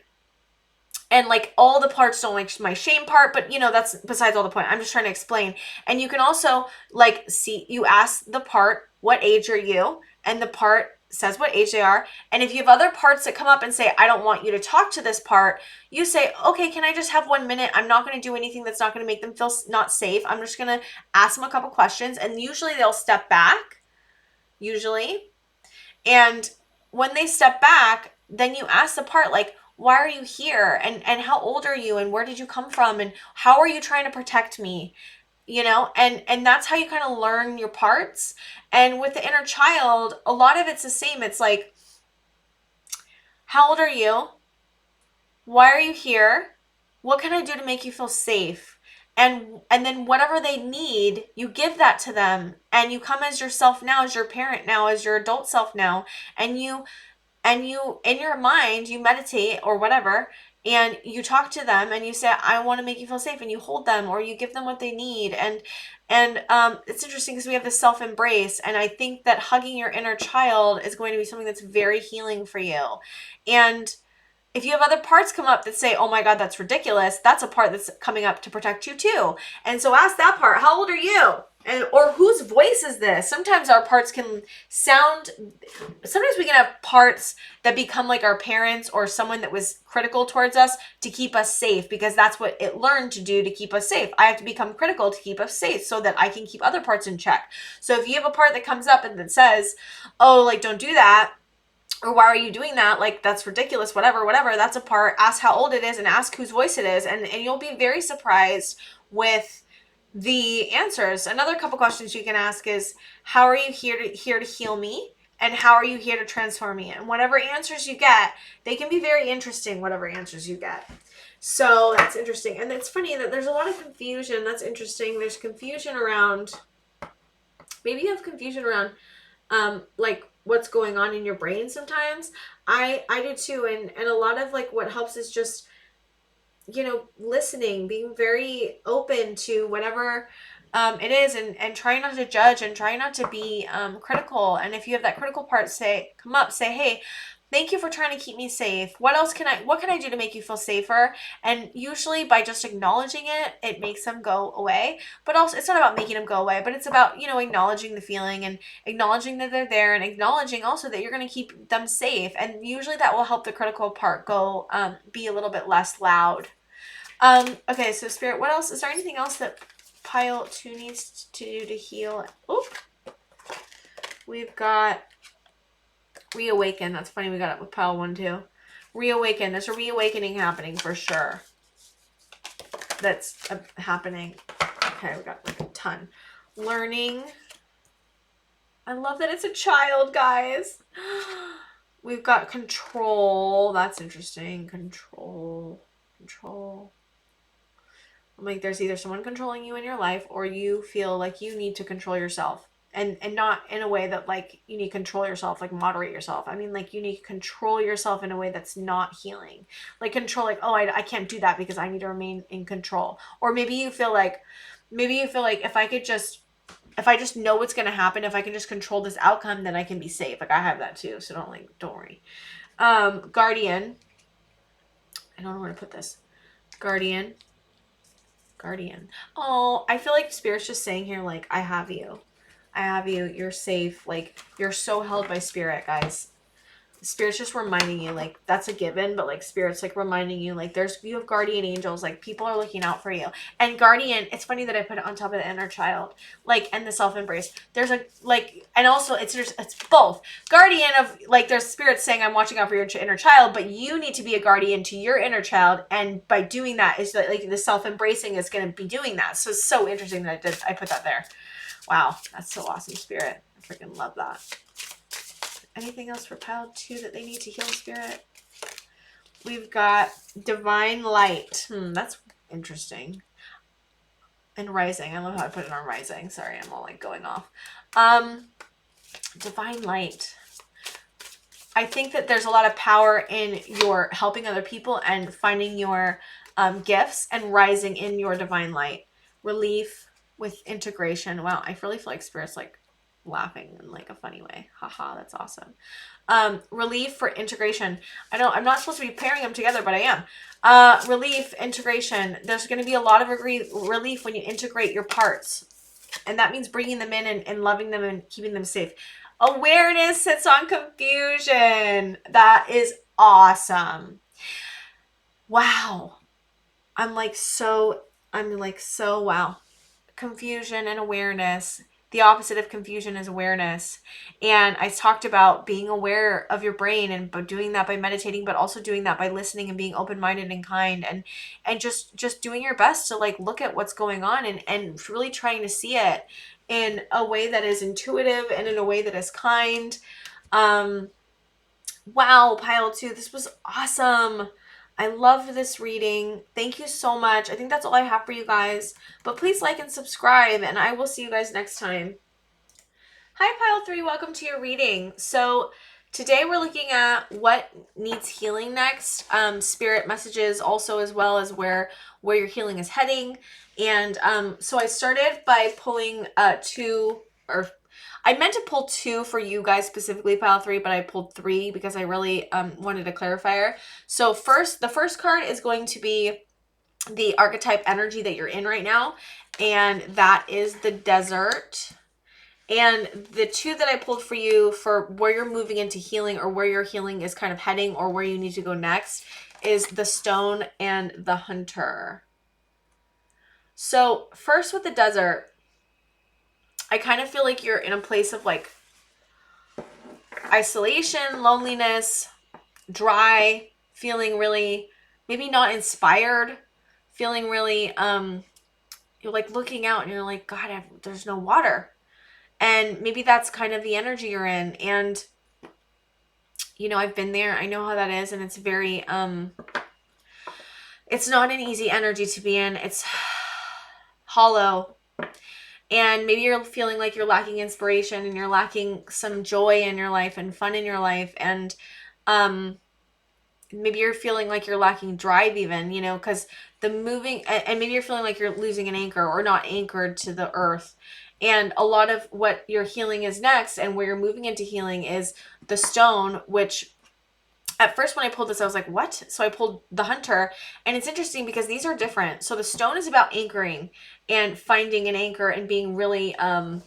like, all the parts don't like my shame part, but that's besides all the point. I'm just trying to explain. And you can also like you ask the part, what age are you? And the part says what age they are. And if you have other parts that come up and say, I don't want you to talk to this part, you say, okay, can I just have 1 minute? I'm not going to do anything that's not going to make them feel not safe. I'm just going to ask them a couple questions. And usually they'll step back. And when they step back, then you ask the part, like, why are you here? And how old are you? And where did you come from? And how are you trying to protect me? And that's how you kind of learn your parts. And with the inner child, a lot of it's the same. It's like, how old are you? Why are you here? What can I do to make you feel safe? And then whatever they need, you give that to them, and you come as yourself now, as your parent now, as your adult self now, and you in your mind, you meditate or whatever, and you talk to them and you say, I want to make you feel safe, and you hold them or you give them what they need. And it's interesting because we have this self-embrace, and I think that hugging your inner child is going to be something that's very healing for you. And if you have other parts come up that say, oh my God, that's ridiculous, that's a part that's coming up to protect you too. And so ask that part, how old are you? And or whose voice is this? Sometimes our parts can sound, sometimes we can have parts that become like our parents or someone that was critical towards us to keep us safe, because that's what it learned to do to keep us safe. I have to become critical to keep us safe so that I can keep other parts in check. So if you have a part that comes up and that says, oh, like, don't do that, or why are you doing that? Like, that's ridiculous, whatever, that's a part. Ask how old it is and ask whose voice it is. And you'll be very surprised with the answers. Another couple questions you can ask is, how are you here to heal me? And how are you here to transform me? And whatever answers you get, they can be very interesting, whatever answers you get. So that's interesting. And it's funny that there's a lot of confusion. That's interesting. There's confusion around, maybe you have confusion around like what's going on in your brain sometimes. I do too. And a lot of like what helps is just, listening, being very open to whatever it is, and trying not to judge and trying not to be critical. And if you have that critical part, come up, say, hey, thank you for trying to keep me safe. What can I do to make you feel safer? And usually by just acknowledging it, it makes them go away. But also, it's not about making them go away, but it's about, acknowledging the feeling and acknowledging that they're there, and acknowledging also that you're going to keep them safe. And usually that will help the critical part go, be a little bit less loud. Okay, so Spirit, what else? Is there anything else that pile 2 needs to do to heal? Oop. We've got reawaken. That's funny, we got it with pile 1 too. Reawaken. There's a reawakening happening for sure. That's happening. Okay, we got like a ton. Learning. I love that it's a child, guys. We've got control. That's interesting. Control. Like, there's either someone controlling you in your life, or you feel like you need to control yourself, and not in a way that like you need to control yourself, like moderate yourself. I mean, like, you need to control yourself in a way that's not healing. Like, control, like, oh, I can't do that because I need to remain in control. Or maybe you feel like if I just know what's going to happen, if I can just control this outcome, then I can be safe. Like, I have that too, so don't worry. Guardian. I don't know where to put this. Guardian. Oh, I feel like Spirit's just saying here, like, I have you. You're safe. Like, you're so held by Spirit, guys. Spirit's just reminding you, like, that's a given, but like Spirit's like reminding you, like, you have guardian angels, like, people are looking out for you. And guardian, it's funny that I put it on top of the inner child, like, and the self-embrace. There's a, like, and also it's both. Guardian of, like, there's Spirit saying, I'm watching out for your inner child, but you need to be a guardian to your inner child. And by doing that, is that, like, the self-embracing is going to be doing that. So it's so interesting that I put that there. Wow, that's so awesome, Spirit. I freaking love that. Anything else for pile 2 that they need to heal, Spirit? We've got divine light. That's interesting. And rising. I love how I put it on rising. Sorry, I'm all like going off. Divine light. I think that there's a lot of power in your helping other people and finding your gifts and rising in your divine light. Relief with integration. Wow, I really feel like Spirit's like laughing in like a funny way. Haha, that's awesome. Relief for integration. I'm not supposed to be pairing them together, but I am. Relief, integration. There's going to be a lot of relief when you integrate your parts. And that means bringing them in and loving them and keeping them safe. Awareness sits on confusion. That is awesome. Wow. I'm like so wow. Confusion and awareness. The opposite of confusion is awareness. And I talked about being aware of your brain, and doing that by meditating, but also doing that by listening and being open-minded and kind, and just doing your best to like look at what's going on and really trying to see it in a way that is intuitive and in a way that is kind. Wow, pile 2, this was awesome. I love this reading. Thank you so much. I think that's all I have for you guys. But please like and subscribe, and I will see you guys next time. Hi, pile 3. Welcome to your reading. So Today we're looking at what needs healing next, spirit messages also, as well as where your healing is heading. And so I started by pulling two, or I meant to pull two for you guys specifically, pile three, but I pulled three because I really wanted a clarifier. So the first card is going to be the archetype energy that you're in right now, and that is the desert. And the two that I pulled for you for where you're moving into healing, or where your healing is kind of heading, or where you need to go next, is the stone and the hunter. So first with the desert, I kind of feel like you're in a place of like isolation, loneliness, dry, feeling really maybe not inspired, feeling really you're like looking out and you're like, God, there's no water. And maybe that's kind of the energy you're in. And you know, I've been there. I know how that is. And it's very, it's not an easy energy to be in. It's hollow. And maybe you're feeling like you're lacking inspiration and you're lacking some joy in your life and fun in your life. And, maybe you're feeling like you're lacking drive even, you know, because the moving, and maybe you're feeling like you're losing an anchor or not anchored to the earth. And a lot of what your healing is next and where you're moving into healing is the stone, which at first when I pulled this, I was like, what? So I pulled the hunter, and it's interesting because these are different. So the stone is about anchoring and finding an anchor and being really anchored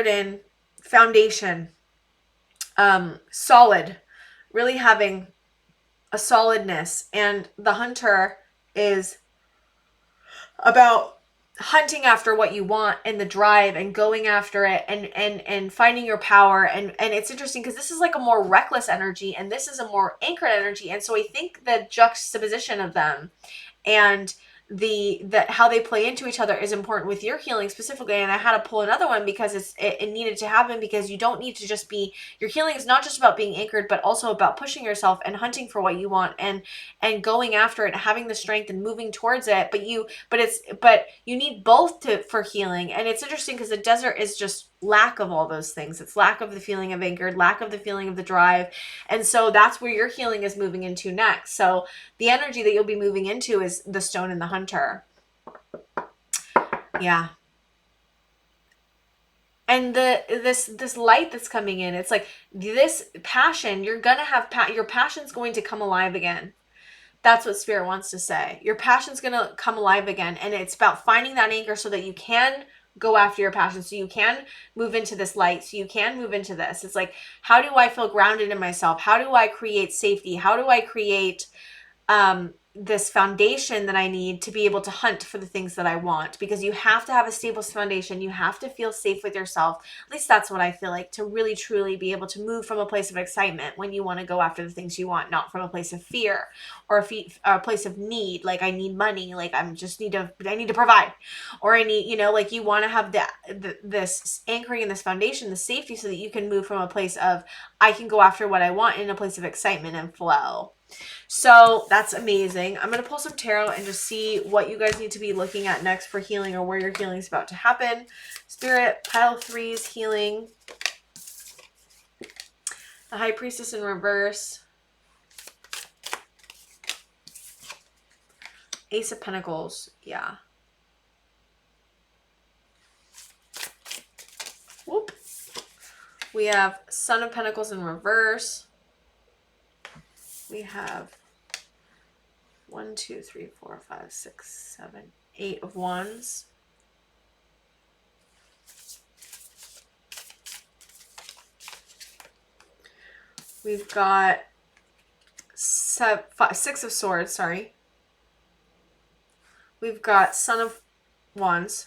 in foundation, solid, really having a solidness. And the hunter is about hunting after what you want and the drive and going after it and finding your power. And it's interesting because this is like a more reckless energy and this is a more anchored energy. And so I think the juxtaposition of them and the how they play into each other is important with your healing specifically. And I had to pull another one because it needed to happen, because you don't need to just be, your healing is not just about being anchored, but also about pushing yourself and hunting for what you want and going after it, having the strength and moving towards it. But you need both for healing. And it's interesting because the desert is just lack of all those things. It's lack of the feeling of anchored, lack of the feeling of the drive. And so that's where your healing is moving into next. So the energy that you'll be moving into is the stone and the hunter. Yeah. And this light that's coming in, it's like this passion, you're going to have, your passion's going to come alive again. That's what Spirit wants to say. Your passion's going to come alive again. And it's about finding that anchor so that you can go after your passion, so you can move into this light, so you can move into this. It's like, how do I feel grounded in myself? How do I create safety? How do I create this foundation that I need to be able to hunt for the things that I want? Because you have to have a stable foundation. You have to feel safe with yourself. At least that's what I feel like, to really truly be able to move from a place of excitement when you want to go after the things you want, not from a place of fear or a place of need. Like, I need money. Like, I need to provide, or I need, you know, like, you want to have this anchoring in this foundation, the safety, so that you can move from a place of, I can go after what I want, in a place of excitement and flow. So that's amazing. I'm going to pull some tarot and just see what you guys need to be looking at next for healing, or where your healing is about to happen. Spirit, pile threes, healing. The High Priestess in reverse. Ace of Pentacles. Yeah. Whoop. We have Son of Pentacles in reverse. We have 1, 2, 3, 4, 5, 6, 7, 8 of Wands. We've got 6 of Swords, sorry. We've got Son of Wands.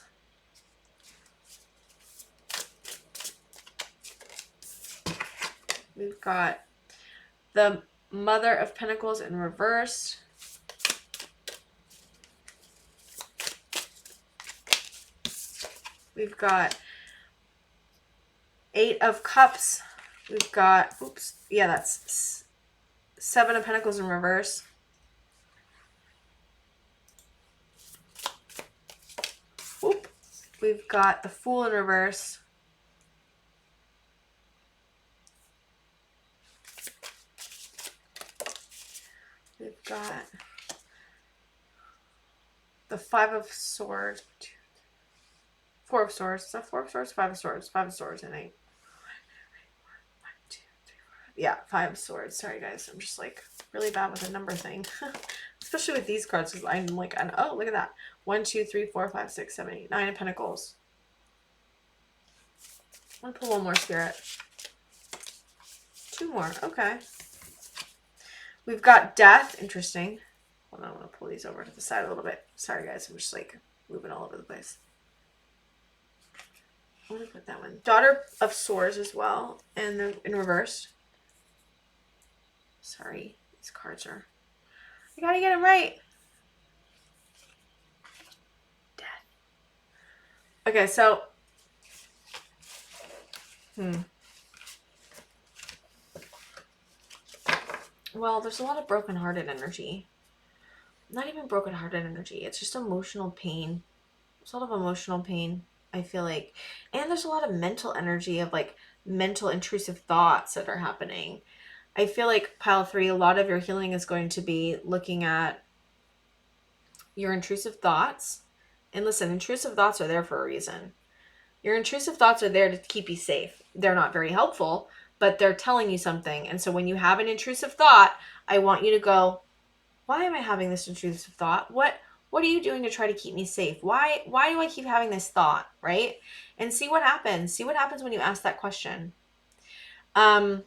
We've got the Mother of Pentacles in reverse. We've got 8 of Cups. We've got, that's 7 of Pentacles in reverse. We've got the Fool in reverse. got the 5 of Swords. 4 of Swords. Is that 4 of Swords? 5 of Swords. 5 of Swords, I think. Yeah, 5 of Swords. Sorry, guys. I'm just like really bad with the number thing. Especially with these cards, because I'm like, oh, look at that. 1, 2, 3, 4, 5, 6, 7, 8. 9 of Pentacles. I'm going to pull one more, Spirit. 2 more. Okay. We've got Death. Interesting. Hold on, I'm going to pull these over to the side a little bit. Sorry, guys. I'm just like moving all over the place. I'm going to put that one. Daughter of Swords as well. And in reverse. Sorry. These cards are... I got to get them right. Death. Okay, so... Well, there's a lot of broken-hearted energy. Not even broken-hearted energy. It's just emotional pain. There's a lot of emotional pain, I feel like. And there's a lot of mental energy of, like, mental intrusive thoughts that are happening. I feel like, pile 3, a lot of your healing is going to be looking at your intrusive thoughts. And listen, intrusive thoughts are there for a reason. Your intrusive thoughts are there to keep you safe. They're not very helpful, but they're telling you something. And so when you have an intrusive thought, I want you to go, why am I having this intrusive thought? What are you doing to try to keep me safe? Why do I keep having this thought, right? And see what happens. See what happens when you ask that question. I'm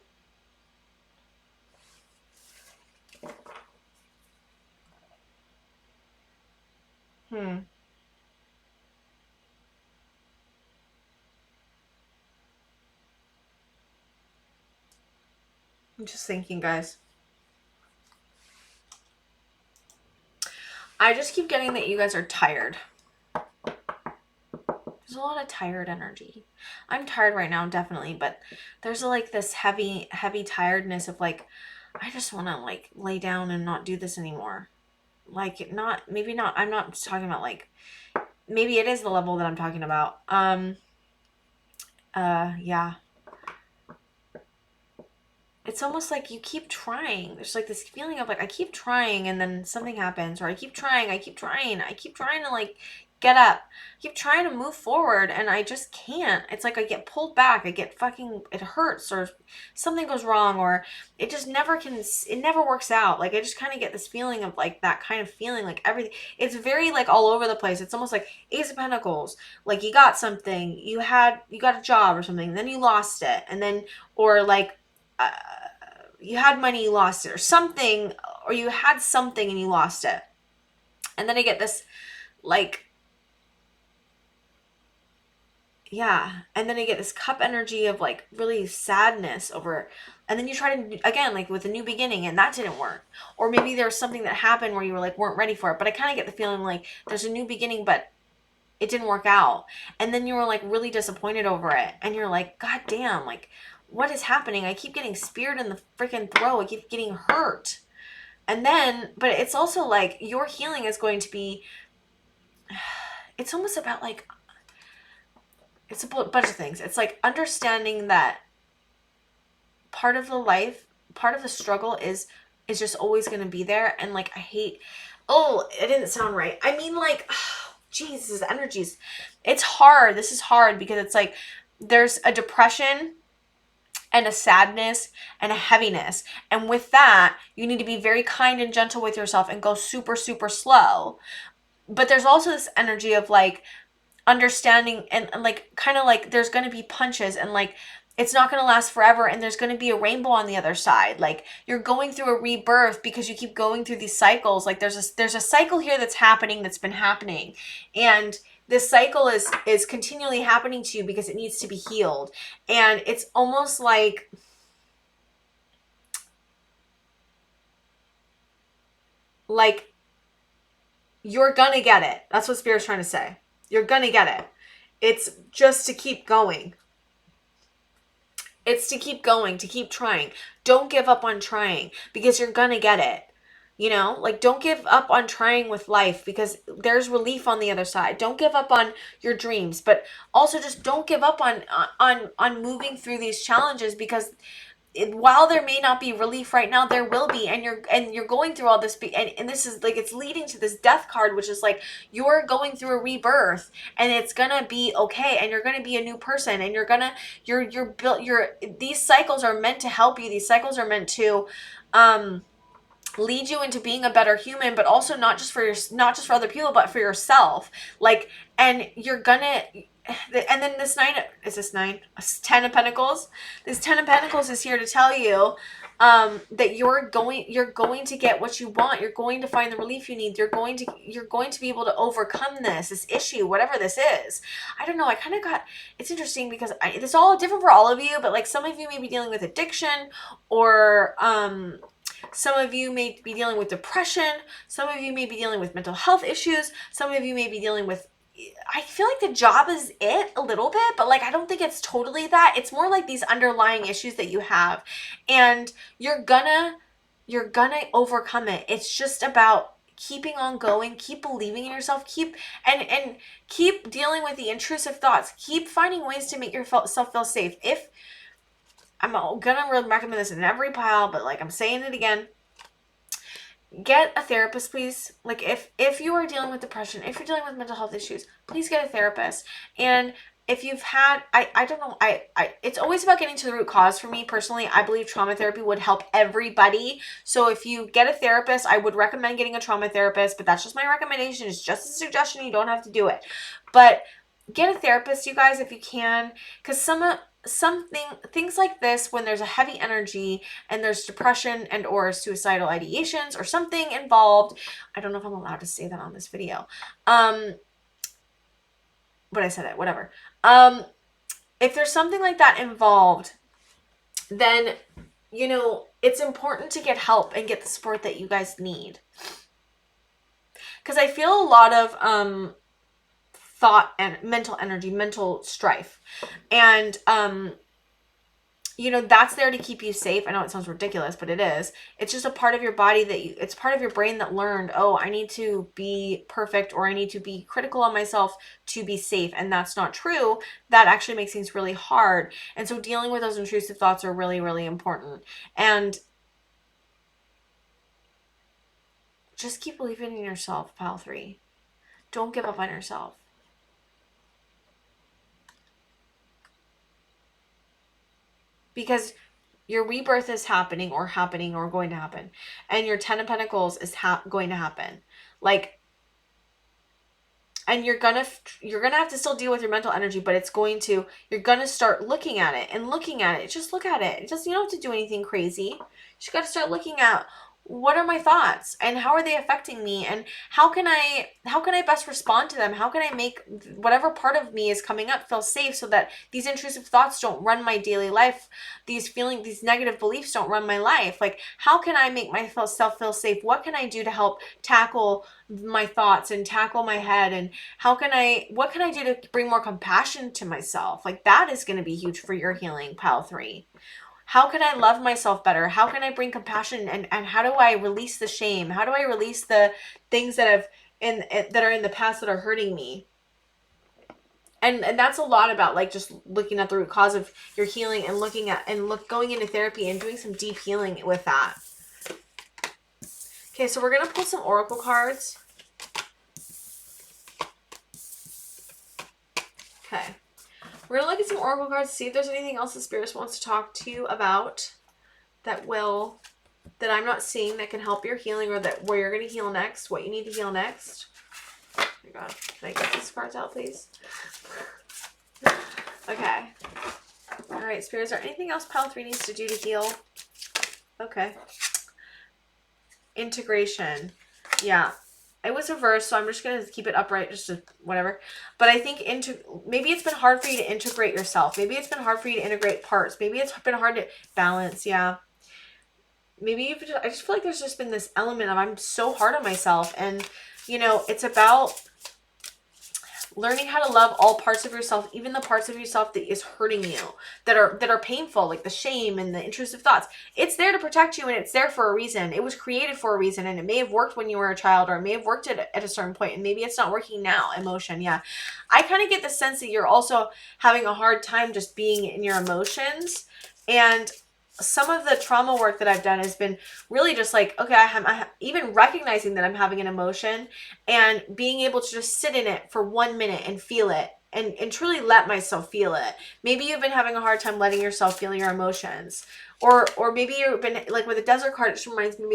just thinking, guys. I just keep getting that you guys are tired. There's a lot of tired energy. I'm tired right now, definitely, but there's like this heavy tiredness of like, I just want to like lay down and not do this anymore. Like maybe not, I'm not talking about like, maybe it is the level that I'm talking about. Yeah. It's almost like you keep trying. There's like this feeling of like, I keep trying and then something happens, or I keep trying to like get up. I keep trying to move forward and I just can't. It's like I get pulled back. I get it hurts, or something goes wrong, or it just it never works out. Like I just kind of get this feeling of like that kind of feeling, like everything. It's very like all over the place. It's almost like Ace of Pentacles. Like you got something, you got a job or something, then you lost it. And then, or like, you had money, you lost it, or something, or you had something and you lost it. And then I get this like, yeah. And then I get this cup energy of like really sadness over, and then you try to, again, like with a new beginning, and that didn't work. Or maybe there's something that happened where you were like, weren't ready for it. But I kind of get the feeling like there's a new beginning, but it didn't work out. And then you were like really disappointed over it. And you're like, God damn, like, what is happening? I keep getting speared in the freaking throat. I keep getting hurt. And then, but it's also like your healing is going to be, it's almost about like, it's a bunch of things. It's like understanding that part of the struggle is just always going to be there. And like, it didn't sound right. I mean, like, Jesus, energies. It's hard. This is hard because it's like, there's a depression and a sadness and a heaviness. And with that, you need to be very kind and gentle with yourself and go super, super slow. But there's also this energy of like understanding and like kind of like there's going to be punches and like it's not going to last forever, and there's going to be a rainbow on the other side. Like you're going through a rebirth because you keep going through these cycles. Like there's a cycle here that's been happening. And this cycle is continually happening to you because it needs to be healed. And it's almost like you're gonna get it. That's what Spirit's trying to say. You're gonna get it. It's just to keep going. It's to keep going, to keep trying. Don't give up on trying because you're gonna get it. You know, like don't give up on trying with life because there's relief on the other side. Don't give up on your dreams, but also just don't give up on moving through these challenges because while there may not be relief right now, there will be, and you're going through all this, and this is like, it's leading to this death card, which is like, you're going through a rebirth, and it's gonna be okay, and you're gonna be a new person, and these cycles are meant to help you. These cycles are meant to lead you into being a better human, but also not just for other people, but for yourself. Like, and you're gonna, and then this 10 of Pentacles. This 10 of Pentacles is here to tell you that you're going to get what you want. You're going to find the relief you need. You're going to be able to overcome this issue, whatever this is. I don't know. I kind of got, it's interesting because it's all different for all of you, but like, some of you may be dealing with addiction, or some of you may be dealing with depression. Some of you may be dealing with mental health issues. Some of you may be dealing with, I feel like the job is it a little bit, but like, I don't think it's totally that. It's more like these underlying issues that you have, and you're gonna overcome it. It's just about keeping on going, keep believing in yourself, keep dealing with the intrusive thoughts, keep finding ways to make yourself feel safe. If I'm gonna recommend this in every pile, but like, I'm saying it again, get a therapist, please. Like, if you are dealing with depression, if you're dealing with mental health issues, please get a therapist. And if you've had, I don't know, it's always about getting to the root cause. For me personally, I believe trauma therapy would help everybody. So if you get a therapist, I would recommend getting a trauma therapist, but that's just my recommendation. It's just a suggestion. You don't have to do it, but get a therapist, you guys, if you can, because things like this, when there's a heavy energy and there's depression and or suicidal ideations or something involved, I don't know if I'm allowed to say that on this video, but I said it, whatever. If there's something like that involved, then, you know, it's important to get help and get the support that you guys need, because I feel a lot of thought and mental energy, mental strife, and you know, that's there to keep you safe. I know it sounds ridiculous, but it is. It's just a part of your body it's part of your brain that learned, oh, I need to be perfect, or I need to be critical on myself to be safe. And that's not true. That actually makes things really hard. And so dealing with those intrusive thoughts are really, really important. And just keep believing in yourself, pile 3. Don't give up on yourself. Because your rebirth is happening or going to happen. And your 10 of Pentacles is going to happen. Like, and you're gonna have to still deal with your mental energy, but you're gonna start looking at it. Just look at it. You don't have to do anything crazy. You just got to start looking at, what are my thoughts and how are they affecting me, and how can I best respond to them? How can I make whatever part of me is coming up feel safe, so that these intrusive thoughts don't run my daily life, these negative beliefs don't run my life? Like, how can I make myself feel safe? What can I do to help tackle my thoughts and tackle my head? And what can I do to bring more compassion to myself? Like, that is going to be huge for your healing, pile 3. How can I love myself better? How can I bring compassion, and how do I release the shame? How do I release the things that are in the past that are hurting me? And that's a lot about, like, just looking at the root cause of your healing, and going into therapy and doing some deep healing with that. Okay, so we're going to pull some oracle cards. Okay. We're going to look at some oracle cards, see if there's anything else the Spirit wants to talk to you about that I'm not seeing, that can help your healing, or where you're going to heal next, what you need to heal next. Oh my God. Can I get these cards out, please? Okay. All right, Spirit, is there anything else pile 3 needs to do to heal? Okay. Integration. Yeah. It was reversed, so I'm just going to keep it upright, just to whatever. But I think maybe it's been hard for you to integrate yourself. Maybe it's been hard for you to integrate parts. Maybe it's been hard to balance. Yeah. Maybe I just feel like there's just been this element of, I'm so hard on myself. And, it's about learning how to love all parts of yourself, even the parts of yourself that is hurting you, that are painful, like the shame and the intrusive thoughts. It's there to protect you, and it's there for a reason. It was created for a reason, and it may have worked when you were a child, or it may have worked at a certain point, and maybe it's not working now. Emotion, yeah. I kind of get the sense that you're also having a hard time just being in your emotions, and some of the trauma work that I've done has been really just like, okay, I even recognizing that I'm having an emotion and being able to just sit in it for 1 minute and feel it and truly let myself feel it. Maybe you've been having a hard time letting yourself feel your emotions. Or maybe you've been, like with the desert card, it just reminds me,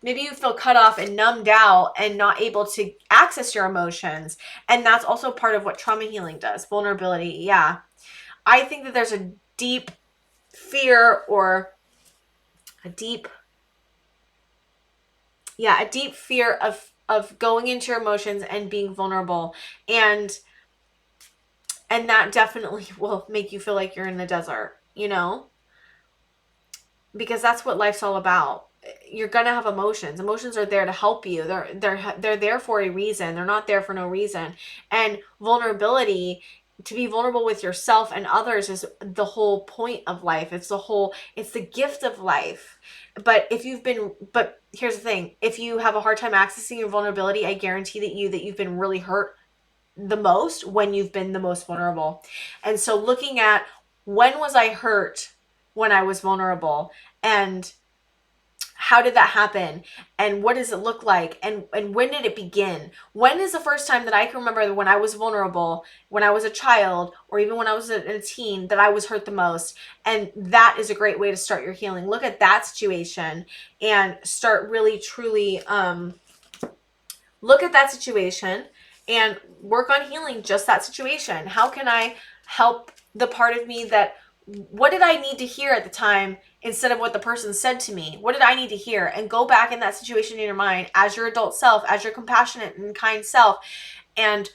maybe you feel cut off and numbed out and not able to access your emotions. And that's also part of what trauma healing does. Vulnerability. Yeah. I think that there's a deep fear or a deep fear of going into your emotions and being vulnerable. And that definitely will make you feel like you're in the desert, you know? Because that's what life's all about. You're gonna have emotions. Emotions are there to help you. They're there for a reason. They're not there for no reason. And vulnerability, to be vulnerable with yourself and others, is the whole point of life. It's the gift of life. But here's the thing: if you have a hard time accessing your vulnerability, I guarantee that you've been really hurt the most when you've been the most vulnerable. And so looking at, when was I hurt when I was vulnerable, and how did that happen, and what does it look like, and when did it begin? When is the first time that I can remember when I was vulnerable, when I was a child, or even when I was a teen, that I was hurt the most? And that is a great way to start your healing. Look at that situation and start really truly look at that situation and work on healing just that situation. How can I help the part of me that, what did I need to hear at the time instead of what the person said to me? What did I need to hear? And go back in that situation in your mind as your adult self, as your compassionate and kind self, and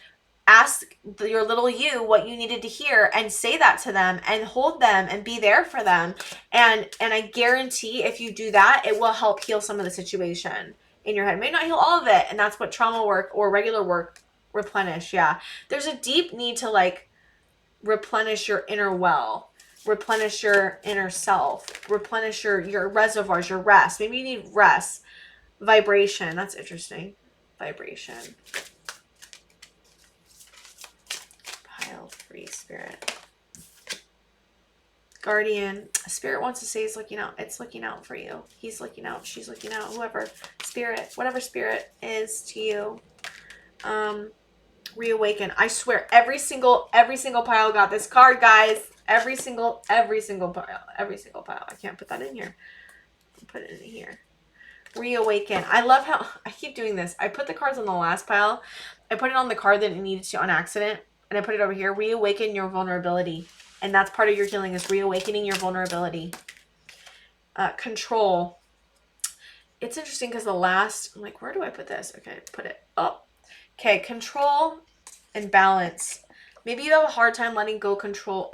ask your little you what you needed to hear, and say that to them and hold them and be there for them. And I guarantee if you do that, it will help heal some of the situation in your head. It may not heal all of it, and that's what trauma work or regular work replenish. Yeah, there's a deep need to like replenish your inner well, replenish your inner self, replenish your reservoirs, your rest. Maybe you need rest. Vibration, that's interesting. Vibration. Pile free spirit. Guardian. Spirit wants to say is looking out. It's looking out for you. He's looking out. She's looking out. Whoever. Spirit. Whatever spirit is to you. Reawaken. I swear every single pile got this card, guys. Every single pile. I can't put that in here. I'll put it in here. Reawaken. I love how I keep doing this. I put the cards on the last pile. I put it on the card that it needed to on accident, and I put it over here. Reawaken your vulnerability. And that's part of your healing, is reawakening your vulnerability. Control. It's interesting because the last, I'm like, where do I put this? Okay, put it up. Okay, control and balance. Maybe you have a hard time letting go control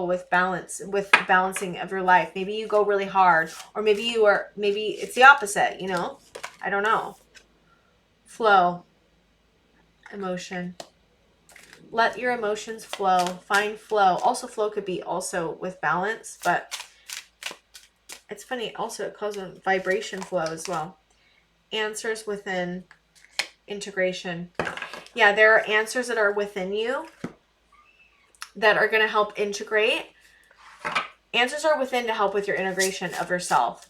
with balancing of your life. Maybe you go really hard, or maybe it's the opposite, you know? I don't know. Flow. Emotion. Let your emotions flow. Find flow. Also, flow could be also with balance, but it's funny. Also, it calls a vibration flow as well. Answers within. Integration. Yeah, there are answers that are within you that are going to help integrate. Answers are within to help with your integration of yourself.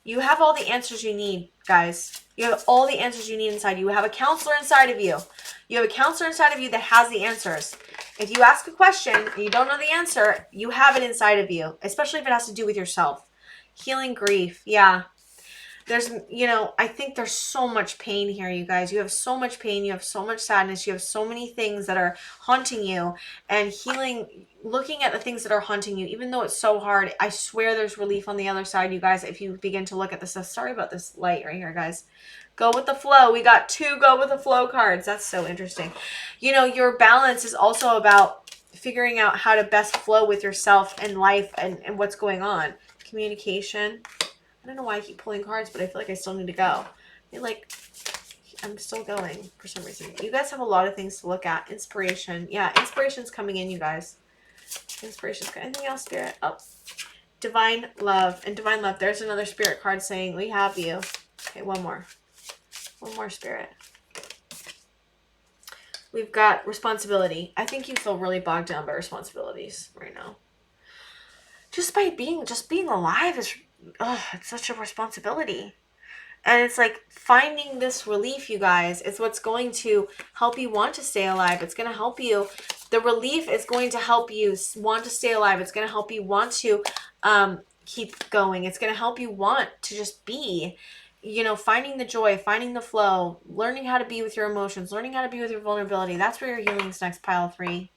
You have all the answers you need, guys. You have all the answers you need inside you. You have a counselor inside of you. You have a counselor inside of you that has the answers. If you ask a question and you don't know the answer, you have it inside of you, especially if it has to do with yourself. Healing grief. Yeah. There's, I think there's so much pain here, you guys. You have so much pain. You have so much sadness. You have so many things that are haunting you. And healing, looking at the things that are haunting you, even though it's so hard, I swear there's relief on the other side, you guys, if you begin to look at this stuff. Sorry about this light right here, guys. Go with the flow. We got 2 go with the flow cards. That's so interesting. Your balance is also about figuring out how to best flow with yourself and life and what's going on. Communication. I don't know why I keep pulling cards, but I feel like I still need to go. I'm still going for some reason. You guys have a lot of things to look at. Inspiration. Yeah, inspiration's coming in, you guys. Inspiration's coming. Anything else, Spirit? Oh. Divine love. And divine love. There's another Spirit card saying, we have you. Okay, one more. One more, Spirit. We've got responsibility. I think you feel really bogged down by responsibilities right now. just by being alive is, it's such a responsibility. And it's like finding this relief, you guys, is what's going to help you want to stay alive. It's going to help you. The relief is going to help you want to stay alive. It's going to help you want to keep going. It's going to help you want to just be, you know, finding the joy, finding the flow, learning how to be with your emotions, learning how to be with your vulnerability. That's where your healing's next, pile 3.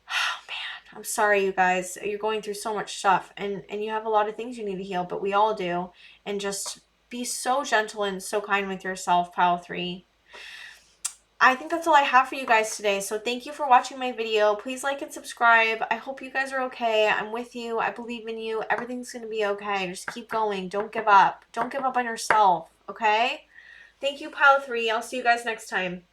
Oh man, I'm sorry, you guys. You're going through so much stuff, and you have a lot of things you need to heal, but we all do. And just be so gentle and so kind with yourself, pile 3. I think that's all I have for you guys today. So thank you for watching my video. Please like and subscribe. I hope you guys are okay. I'm with you. I believe in you. Everything's going to be okay. Just keep going. Don't give up. Don't give up on yourself. Okay? Thank you, pile 3. I'll see you guys next time.